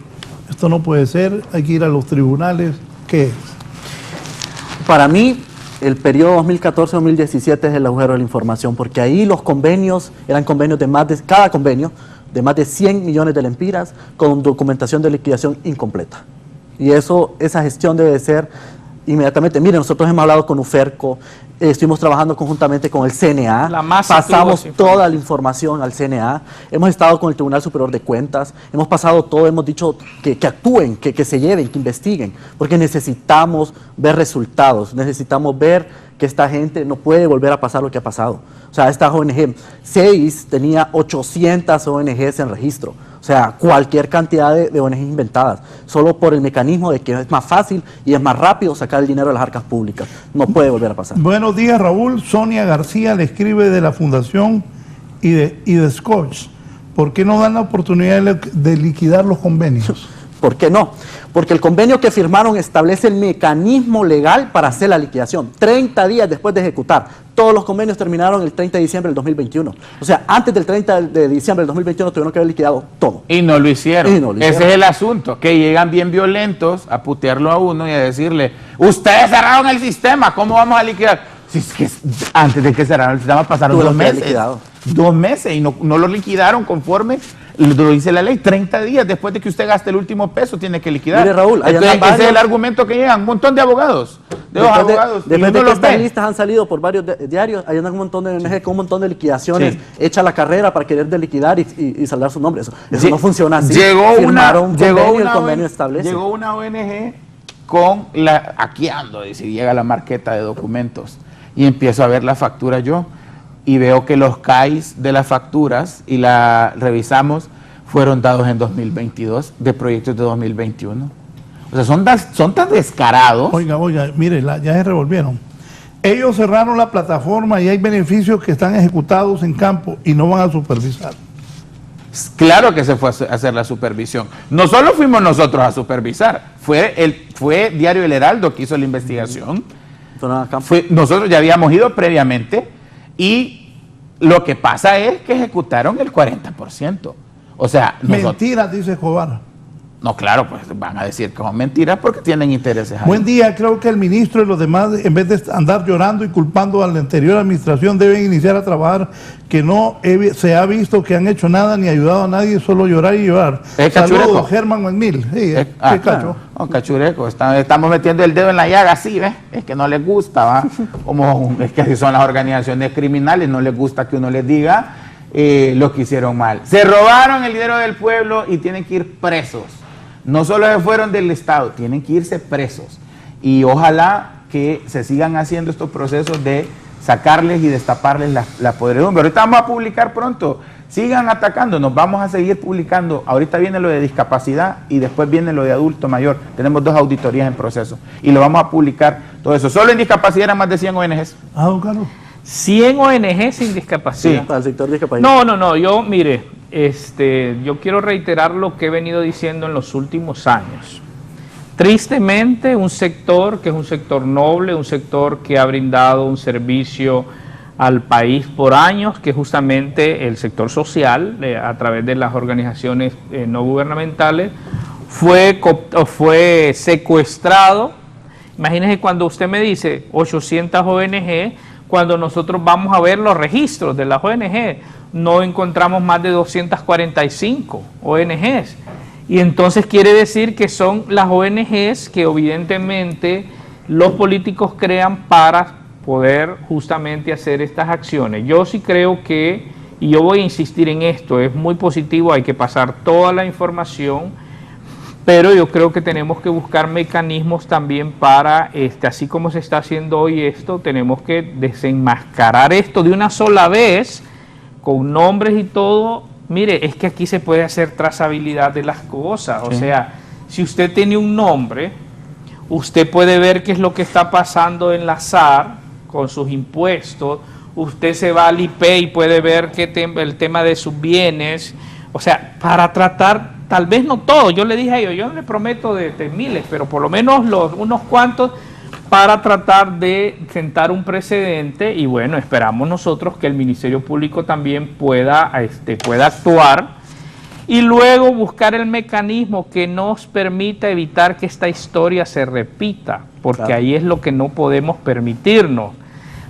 Speaker 4: esto no puede ser, hay que ir a los tribunales, ¿qué es?
Speaker 6: Para mí, el periodo 2014-2017 es el agujero de la información, porque ahí los convenios eran convenios cada convenio de más de 100 millones de lempiras con documentación de liquidación incompleta. Y esa gestión debe ser inmediatamente. Miren, nosotros hemos hablado con UFERCO, estuvimos trabajando conjuntamente con el CNA, pasamos toda la información al CNA, hemos estado con el Tribunal Superior de Cuentas, hemos pasado todo, hemos dicho que actúen, que se lleven, que investiguen, porque necesitamos ver resultados, necesitamos ver que esta gente no puede volver a pasar lo que ha pasado. O sea, esta ONG, 6 tenía 800 ONGs en registro. O sea, cualquier cantidad de ONGs inventadas, solo por el mecanismo de que es más fácil y es más rápido sacar el dinero de las arcas públicas. No puede volver a pasar.
Speaker 4: Buenos días, Raúl. Sonia García le escribe de la Fundación y de Scotch. ¿Por qué no dan la oportunidad de liquidar los convenios?
Speaker 6: ¿Por qué no? Porque el convenio que firmaron establece el mecanismo legal para hacer la liquidación. 30 días después de ejecutar. Todos los convenios terminaron el 30 de diciembre del 2021. O sea, antes del 30 de diciembre del 2021 tuvieron que haber liquidado todo.
Speaker 5: Y no lo hicieron. Ese es el asunto, que llegan bien violentos a putearlo a uno y a decirle, ustedes cerraron el sistema, ¿cómo vamos a liquidar? Si es que antes de que cerraran el sistema pasaron 2 meses. 2 meses y no lo liquidaron conforme lo dice la ley. 30 días después de que usted gaste el último peso tiene que liquidar.
Speaker 6: Mire, Raúl,
Speaker 5: entonces, ese es el argumento que llegan un montón de abogados.
Speaker 6: Después de que estas listas han salido por varios diarios, hay un montón de ONG con un montón de liquidaciones, hecha la carrera para querer liquidar y saldar su nombre. Eso no funciona así.
Speaker 5: Llegó una ONG con aquí ando, dice, llega la marqueta de documentos y empiezo a ver la factura yo y veo que los CAIs de las facturas y la revisamos fueron dados en 2022 de proyectos de 2021. O sea, son tan descarados.
Speaker 4: Oiga, mire, ya se revolvieron. Ellos cerraron la plataforma y hay beneficios que están ejecutados en campo y no van a supervisar.
Speaker 5: Claro que se fue a hacer la supervisión. No solo fuimos nosotros a supervisar, fue Diario El Heraldo que hizo la investigación. Nosotros ya habíamos ido previamente y lo que pasa es que ejecutaron el 40%. O sea,
Speaker 4: mentiras, dice Escobar.
Speaker 5: No, claro, pues van a decir que son mentiras porque tienen intereses ahí.
Speaker 4: Buen día, creo que el ministro y los demás, en vez de andar llorando y culpando a la anterior administración, deben iniciar a trabajar, que no se ha visto que han hecho nada ni ayudado a nadie, solo llorar y llorar. Saludos, Germán Manmil. Sí, Cacho.
Speaker 5: No, cachureco, estamos metiendo el dedo en la llaga, sí, ¿ves? Es que no les gusta, ¿va? Como es que así son las organizaciones criminales, no les gusta que uno les diga lo que hicieron mal. Se robaron el dinero del pueblo y tienen que ir presos. No solo se fueron del Estado, tienen que irse presos. Y ojalá que se sigan haciendo estos procesos de sacarles y destaparles la podredumbre. Ahorita vamos a publicar pronto. Sigan atacándonos, vamos a seguir publicando. Ahorita viene lo de discapacidad y después viene lo de adulto mayor. Tenemos 2 auditorías en proceso y lo vamos a publicar todo eso. Solo en discapacidad eran más de 100 ONGs.
Speaker 4: Ah, don Carlos.
Speaker 7: 100 ONGs sin discapacidad.
Speaker 6: Sí, para el sector discapacidad.
Speaker 7: No, yo, mire, yo quiero reiterar lo que he venido diciendo en los últimos años. Tristemente, un sector que es un sector noble, un sector que ha brindado un servicio al país por años, que es justamente el sector social, a través de las organizaciones no gubernamentales, fue secuestrado. Imagínense cuando usted me dice 800 ONG, cuando nosotros vamos a ver los registros de las ONG, no encontramos más de 245 ONGs. Y entonces quiere decir que son las ONGs que evidentemente los políticos crean para poder justamente hacer estas acciones. Yo sí creo que, y yo voy a insistir en esto, es muy positivo, hay que pasar toda la información, pero yo creo que tenemos que buscar mecanismos también para, así como se está haciendo hoy esto, tenemos que desenmascarar esto de una sola vez, con nombres y todo. Mire, es que aquí se puede hacer trazabilidad de las cosas, o sea, si usted tiene un nombre, usted puede ver qué es lo que está pasando en la SAR con sus impuestos, usted se va al IP y puede ver el tema de sus bienes, o sea, para tratar, tal vez no todo, yo le dije a ellos, yo no les prometo de miles, pero por lo menos unos cuantos, para tratar de sentar un precedente. Y bueno, esperamos nosotros que el Ministerio Público también pueda actuar y luego buscar el mecanismo que nos permita evitar que esta historia se repita, porque claro, ahí es lo que no podemos permitirnos.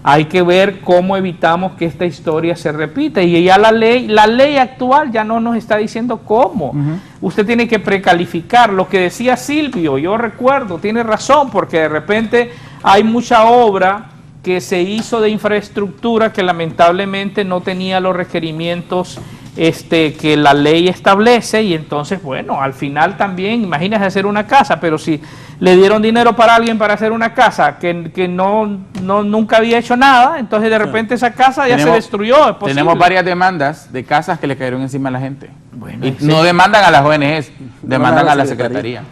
Speaker 7: Hay que ver cómo evitamos que esta historia se repita, y ya la ley actual ya no nos está diciendo cómo. Usted tiene que precalificar, lo que decía Silvio, yo recuerdo, tiene razón, porque de repente hay mucha obra que se hizo de infraestructura que lamentablemente no tenía los requerimientos que la ley establece, y entonces, bueno, al final también, imagínese hacer una casa, pero si le dieron dinero para alguien para hacer una casa que nunca había hecho nada, entonces de repente esa casa ya se destruyó.
Speaker 5: Tenemos varias demandas de casas que le cayeron encima a la gente. Bueno, y no demandan a las ONGs, demandan a la Secretaría.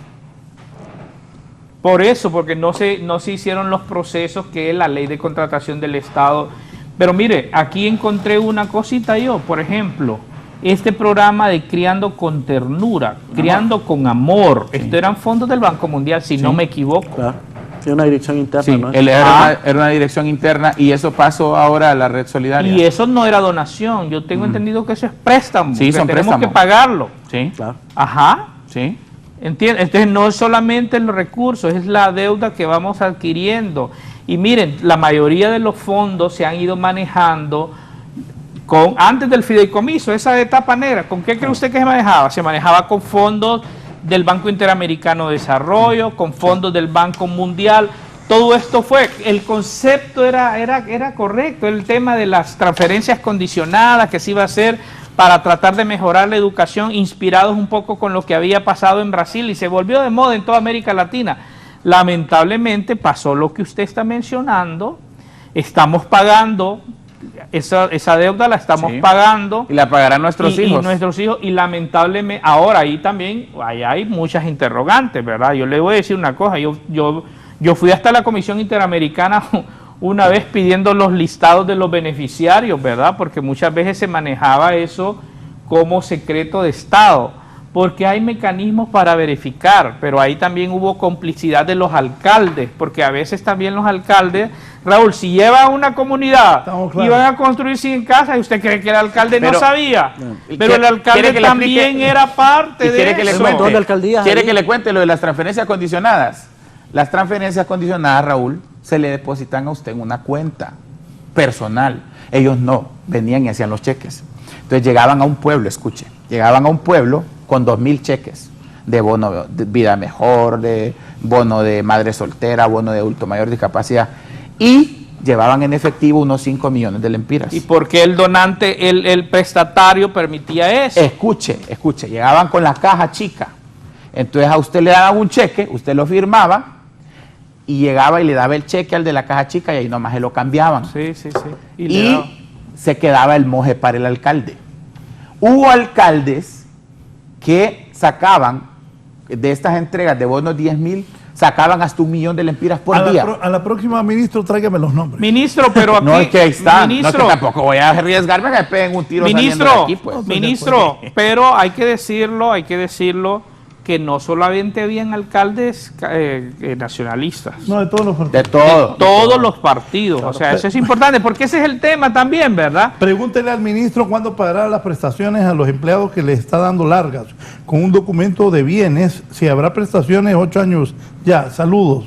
Speaker 7: Por eso, porque no se hicieron los procesos que es la ley de contratación del Estado. Pero mire, aquí encontré una cosita yo, por ejemplo, este programa de Criando con Ternura, Criando con Amor, esto eran fondos del Banco Mundial, si no me equivoco.
Speaker 6: Claro. Tiene una dirección interna,
Speaker 5: sí,
Speaker 6: ¿no?
Speaker 5: Era una dirección interna, y eso pasó ahora a la Red Solidaria.
Speaker 7: Y eso no era donación, yo tengo entendido que eso es préstamo,
Speaker 5: sí,
Speaker 7: que tenemos que pagarlo.
Speaker 5: Sí, claro.
Speaker 7: Ajá.
Speaker 5: Sí.
Speaker 7: ¿Entiendes? Entonces no es solamente los recursos, es la deuda que vamos adquiriendo. Y miren, la mayoría de los fondos se han ido manejando antes del fideicomiso, esa etapa negra. ¿Con qué cree usted que se manejaba? Se manejaba con fondos del Banco Interamericano de Desarrollo, con fondos del Banco Mundial. Todo esto el concepto era correcto, el tema de las transferencias condicionadas que se iba a hacer para tratar de mejorar la educación, inspirados un poco con lo que había pasado en Brasil, y se volvió de moda en toda América Latina. Lamentablemente pasó lo que usted está mencionando, estamos pagando, esa deuda la estamos pagando.
Speaker 5: Y la pagarán nuestros hijos.
Speaker 7: Y nuestros hijos, y lamentablemente, ahora ahí también hay muchas interrogantes, ¿verdad? Yo le voy a decir una cosa, yo fui hasta la Comisión Interamericana una vez pidiendo los listados de los beneficiarios, ¿verdad? Porque muchas veces se manejaba eso como secreto de Estado. porque hay mecanismos para verificar, pero ahí también hubo complicidad de los alcaldes, porque a veces también los alcaldes, Raúl, si lleva a una comunidad y van a construir 100 casas, y usted cree que el alcalde no sabía, pero el alcalde también era parte de eso.
Speaker 5: ¿Quiere que le cuente lo de las transferencias condicionadas? Las transferencias condicionadas, Raúl, se le depositan a usted en una cuenta personal. Ellos no, venían y hacían los cheques. Entonces llegaban a un pueblo, escuche, llegaban a un pueblo con 2.000 cheques de bono de vida mejor, de bono de madre soltera, bono de adulto mayor discapacidad, y llevaban en efectivo unos 5 millones de lempiras.
Speaker 7: ¿Y por qué el donante, el prestatario permitía eso?
Speaker 5: Escuche, llegaban con la caja chica. Entonces a usted le daban un cheque, usted lo firmaba y llegaba y le daba el cheque al de la caja chica y ahí nomás se lo cambiaban.
Speaker 7: Sí.
Speaker 5: Y se quedaba el moje para el alcalde. Hubo alcaldes que sacaban de estas entregas de bonos 10.000, sacaban hasta 1 millón de lempiras por día.
Speaker 4: A la próxima, ministro, tráigame los nombres.
Speaker 7: Ministro, pero aquí...
Speaker 5: No, es que ahí está.
Speaker 7: Ministro,
Speaker 5: no, es que tampoco voy a arriesgarme a que me peguen un tiro saliendo de aquí, pues.
Speaker 7: Ministro, pero hay que decirlo, que no solamente habían alcaldes nacionalistas.
Speaker 4: No, de todos los partidos.
Speaker 5: De todo.
Speaker 7: De todos los partidos. Claro, o sea, eso es importante, porque ese es el tema también, ¿verdad?
Speaker 4: Pregúntele al ministro cuándo pagará las prestaciones a los empleados que le está dando largas, con un documento de bienes, si habrá prestaciones 8 años ya. Saludos.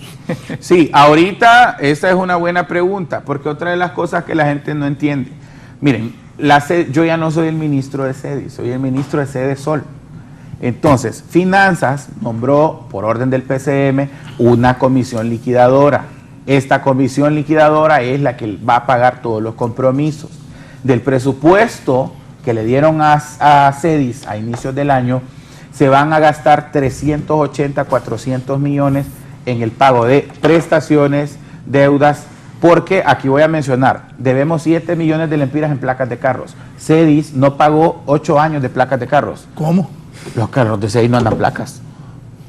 Speaker 5: Sí, ahorita esa es una buena pregunta, porque otra de las cosas que la gente no entiende. Miren, yo ya no soy el ministro de SEDI, soy el ministro de Sede Sol. Entonces, Finanzas nombró, por orden del PCM, una comisión liquidadora. Esta comisión liquidadora es la que va a pagar todos los compromisos. Del presupuesto que le dieron a CEDIS a inicios del año, se van a gastar 380, 400 millones en el pago de prestaciones, deudas, porque aquí voy a mencionar, debemos 7 millones de lempiras en placas de carros. CEDIS no pagó 8 años de placas de carros.
Speaker 4: ¿Cómo?
Speaker 5: Los carros de CEDIS no andan placas.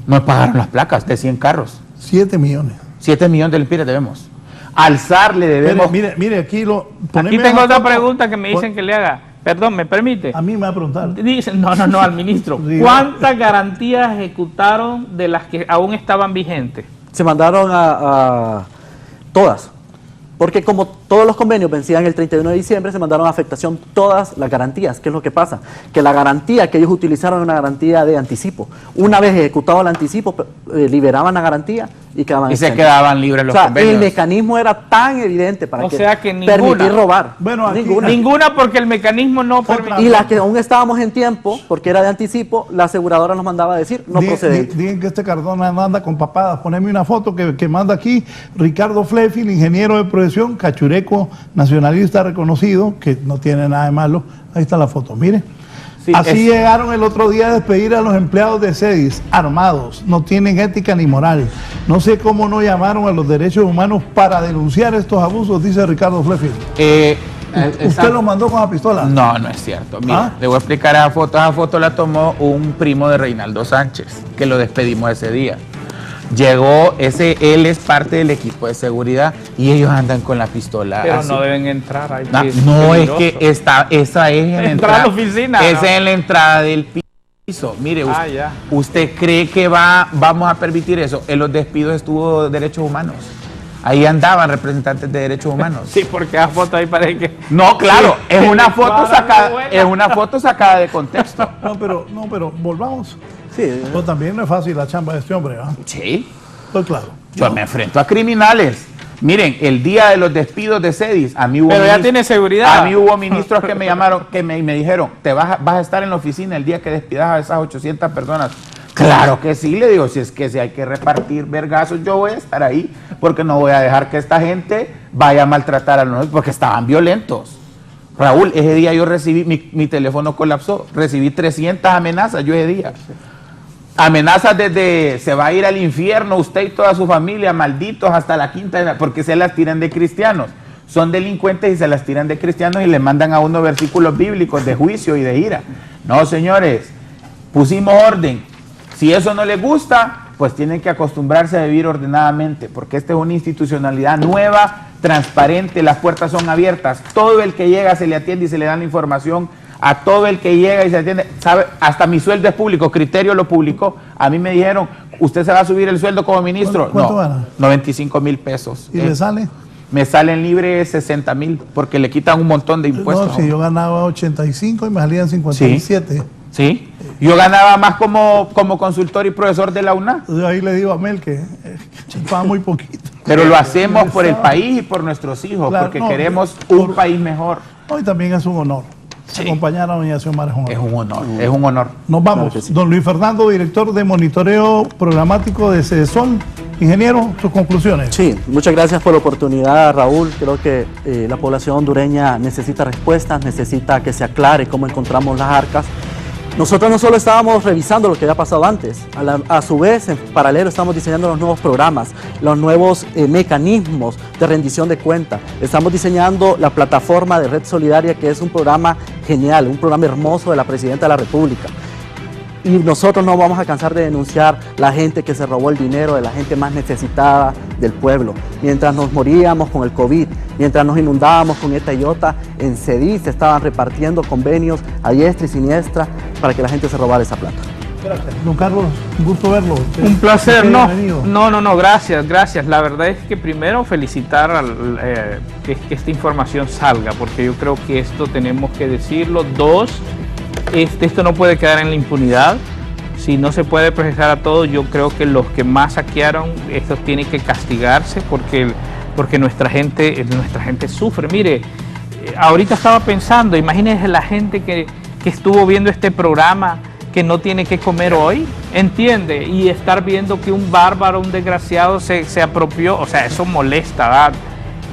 Speaker 5: No pagaron las placas de 100 carros.
Speaker 4: 7 millones.
Speaker 5: 7 millones de lempiras debemos. Alzar le debemos...
Speaker 4: Mire, aquí lo...
Speaker 7: Aquí tengo otra pregunta que me dicen que le haga. Perdón, ¿me permite?
Speaker 4: A mí me va a preguntar.
Speaker 7: Dicen, no, al ministro. ¿Cuántas garantías ejecutaron de las que aún estaban vigentes?
Speaker 6: Se mandaron a todas. Porque como todos los convenios vencían el 31 de diciembre, se mandaron a afectación todas las garantías. ¿Qué es lo que pasa? Que la garantía que ellos utilizaron era una garantía de anticipo. Una vez ejecutado el anticipo, liberaban la garantía y quedaban
Speaker 5: exentos. Se quedaban libres los convenios.
Speaker 6: El mecanismo era tan evidente para
Speaker 7: ninguna.
Speaker 6: Permitir robar.
Speaker 4: Bueno,
Speaker 7: ninguna porque el mecanismo no permitía.
Speaker 6: Y las que aún estábamos en tiempo, porque era de anticipo, la aseguradora nos mandaba a decir no procedente.
Speaker 4: Digan que este Cardona no anda con papadas. Poneme una foto que manda aquí Ricardo Flefil, ingeniero de profesión, cachureco, nacionalista reconocido, que no tiene nada de malo. Ahí está la foto, mire. Sí, así llegaron el otro día a despedir a los empleados de CEDIS, armados, no tienen ética ni moral. No sé cómo no llamaron a los derechos humanos para denunciar estos abusos, dice Ricardo Flefil. ¿Usted los mandó con la pistola?
Speaker 5: No, no es cierto. Mira, le voy a explicar esa foto. Esa foto la tomó un primo de Reinaldo Sánchez, que lo despedimos ese día. Llegó, él es parte del equipo de seguridad y ellos andan con la pistola.
Speaker 7: Pero
Speaker 5: así.
Speaker 7: No deben entrar ahí.
Speaker 5: No, es que esa es en la entrada.
Speaker 7: A la oficina.
Speaker 5: Esa es en la entrada del piso. Mire, usted cree que vamos a permitir eso. En los despidos estuvo Derechos Humanos. Ahí andaban representantes de derechos humanos.
Speaker 7: Sí, porque la foto ahí parece que...
Speaker 5: No, claro, es una foto sacada de contexto.
Speaker 4: No, pero volvamos.
Speaker 6: Sí.
Speaker 4: Pero también no es fácil la chamba de este hombre, ¿verdad?
Speaker 5: Sí.
Speaker 4: Estoy claro.
Speaker 5: Yo me enfrento a criminales. Miren, el día de los despidos de CEDIS, a mí hubo...
Speaker 7: Pero ya tiene seguridad.
Speaker 5: A mí hubo ministros que me llamaron, que me dijeron, vas a estar en la oficina el día que despidas a esas 800 personas. Claro que sí, le digo, si hay que repartir vergazos, yo voy a estar ahí, porque no voy a dejar que esta gente vaya a maltratar a los, porque estaban violentos. Raúl, ese día yo recibí, mi teléfono colapsó, recibí 300 amenazas yo ese día. Amenazas desde se va a ir al infierno usted y toda su familia, malditos, hasta la quinta, porque se las tiran de cristianos. Son delincuentes y se las tiran de cristianos y le mandan a uno versículos bíblicos de juicio y de ira. No, señores, pusimos orden. Si eso no les gusta, pues tienen que acostumbrarse a vivir ordenadamente, porque esta es una institucionalidad nueva, transparente, las puertas son abiertas, todo el que llega se le atiende y se le da la información a todo el que llega y se atiende. ¿Sabe? Hasta mi sueldo es público, Criterio lo publicó. A mí me dijeron, ¿usted se va a subir el sueldo como ministro?
Speaker 4: ¿Cuánto gana?
Speaker 5: 95,000 pesos.
Speaker 4: ¿Y le sale?
Speaker 5: Me salen libre 60,000 porque le quitan un montón de impuestos.
Speaker 4: No, si yo ganaba 85 y me salían 57.
Speaker 5: Sí. Yo ganaba más como consultor y profesor de la UNA.
Speaker 4: Yo ahí le digo a Mel que paga muy poquito.
Speaker 5: Pero lo hacemos por el país y por nuestros hijos,
Speaker 4: Claro,
Speaker 5: porque
Speaker 4: no,
Speaker 5: queremos un país mejor.
Speaker 4: Hoy también es un honor.
Speaker 5: Sí.
Speaker 4: Acompañar a doña Xiomara es un honor.
Speaker 5: Es un honor, es un honor.
Speaker 4: Nos vamos.
Speaker 6: Claro que sí.
Speaker 4: Don Luis Fernando, director de monitoreo programático de Cedesol. Ingeniero, sus conclusiones.
Speaker 6: Sí, muchas gracias por la oportunidad, Raúl. Creo que la población hondureña necesita respuestas, necesita que se aclare cómo encontramos las arcas. Nosotros no solo estábamos revisando lo que había pasado antes, a su vez, en paralelo, estamos diseñando los nuevos programas, los nuevos mecanismos de rendición de cuentas. Estamos diseñando la plataforma de Red Solidaria, que es un programa genial, un programa hermoso de la Presidenta de la República. Y nosotros no vamos a cansar de denunciar la gente que se robó el dinero de la gente más necesitada del pueblo. Mientras nos moríamos con el COVID, mientras nos inundábamos con esta y otra, en CEDIS se estaban repartiendo convenios a diestra y siniestra para que la gente se robara esa plata.
Speaker 4: Gracias. Don Carlos, un gusto verlo.
Speaker 7: Un placer,
Speaker 4: Bienvenido.
Speaker 7: no, gracias. La verdad es que primero felicitar que esta información salga, porque yo creo que esto tenemos que decirlo. Dos, esto no puede quedar en la impunidad. Si no se puede procesar a todos, yo creo que los que más saquearon, estos tienen que castigarse porque nuestra gente sufre. Mire, ahorita estaba pensando, imagínense la gente que estuvo viendo este programa, que no tiene que comer hoy, ¿entiende? Y estar viendo que un bárbaro, un desgraciado se apropió, o sea, eso molesta, ¿verdad?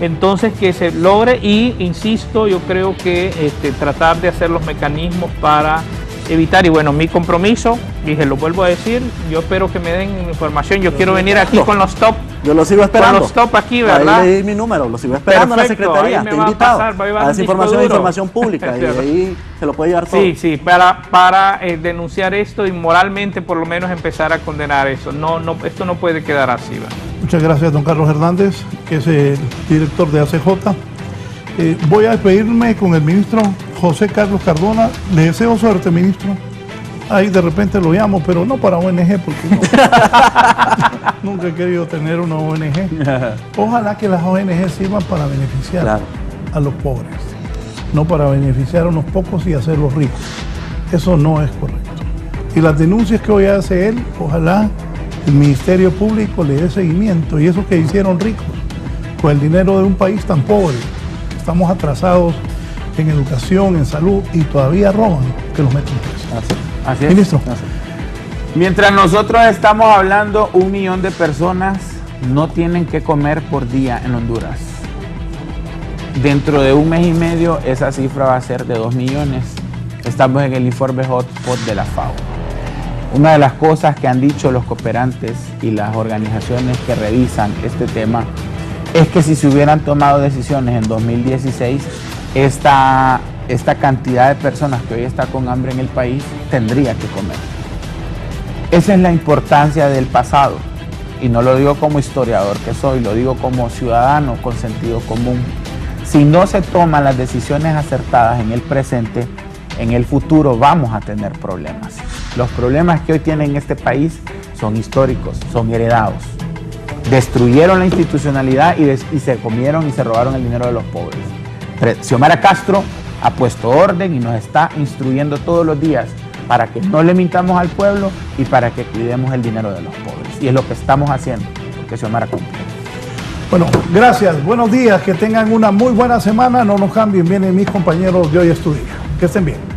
Speaker 7: Entonces que se logre y, insisto, yo creo que tratar de hacer los mecanismos para evitar, y bueno, mi compromiso, y se lo vuelvo a decir, yo espero que me den información, yo quiero venir aquí con los top.
Speaker 6: Yo lo sigo esperando.
Speaker 7: Con los top aquí, ¿verdad?
Speaker 6: Ahí le di mi número, lo sigo esperando.
Speaker 7: Perfecto,
Speaker 6: en la Secretaría,
Speaker 7: ahí me
Speaker 6: te
Speaker 7: va a
Speaker 6: invitado.
Speaker 7: pasar, va a llevar
Speaker 6: a
Speaker 7: un
Speaker 6: esa
Speaker 7: disco
Speaker 6: información es
Speaker 7: duro.
Speaker 6: información pública y ahí se lo puede llevar todo.
Speaker 7: Sí, para denunciar esto y moralmente por lo menos empezar a condenar eso. Esto no puede quedar así, ¿verdad?
Speaker 4: Muchas gracias, don Carlos Hernández, que es el director de ACJ. Voy a despedirme con el ministro José Carlos Cardona. Le deseo suerte, ministro. Ahí de repente lo llamo, pero no para ONG, porque nunca he querido tener una ONG. Ojalá que las ONG sirvan para beneficiar a los pobres, no para beneficiar a unos pocos y hacerlos ricos. Eso no es correcto. Y las denuncias que hoy hace él, ojalá el Ministerio Público le dé seguimiento. Y eso que hicieron ricos con el dinero de un país tan pobre. Estamos atrasados en educación, en salud, y todavía roban, que los meten presos.
Speaker 5: Así es.
Speaker 4: Ministro.
Speaker 5: Mientras nosotros estamos hablando, 1 millón de personas no tienen que comer por día en Honduras. Dentro de un mes y medio esa cifra va a ser de 2 millones. Estamos en el informe Hotspot de la FAO. Una de las cosas que han dicho los cooperantes y las organizaciones que revisan este tema es que si se hubieran tomado decisiones en 2016, esta cantidad de personas que hoy está con hambre en el país tendría que comer. Esa es la importancia del pasado, y no lo digo como historiador que soy, lo digo como ciudadano con sentido común. Si no se toman las decisiones acertadas en el presente, en el futuro vamos a tener problemas. Los problemas que hoy tienen este país son históricos, son heredados. Destruyeron la institucionalidad y se comieron y se robaron el dinero de los pobres. Xiomara Castro ha puesto orden y nos está instruyendo todos los días para que no le mintamos al pueblo y para que cuidemos el dinero de los pobres. Y es lo que estamos haciendo, porque Xiomara cumple.
Speaker 4: Bueno, gracias, buenos días, que tengan una muy buena semana, no nos cambien, vienen mis compañeros de Hoy Estudia. Que estén bien.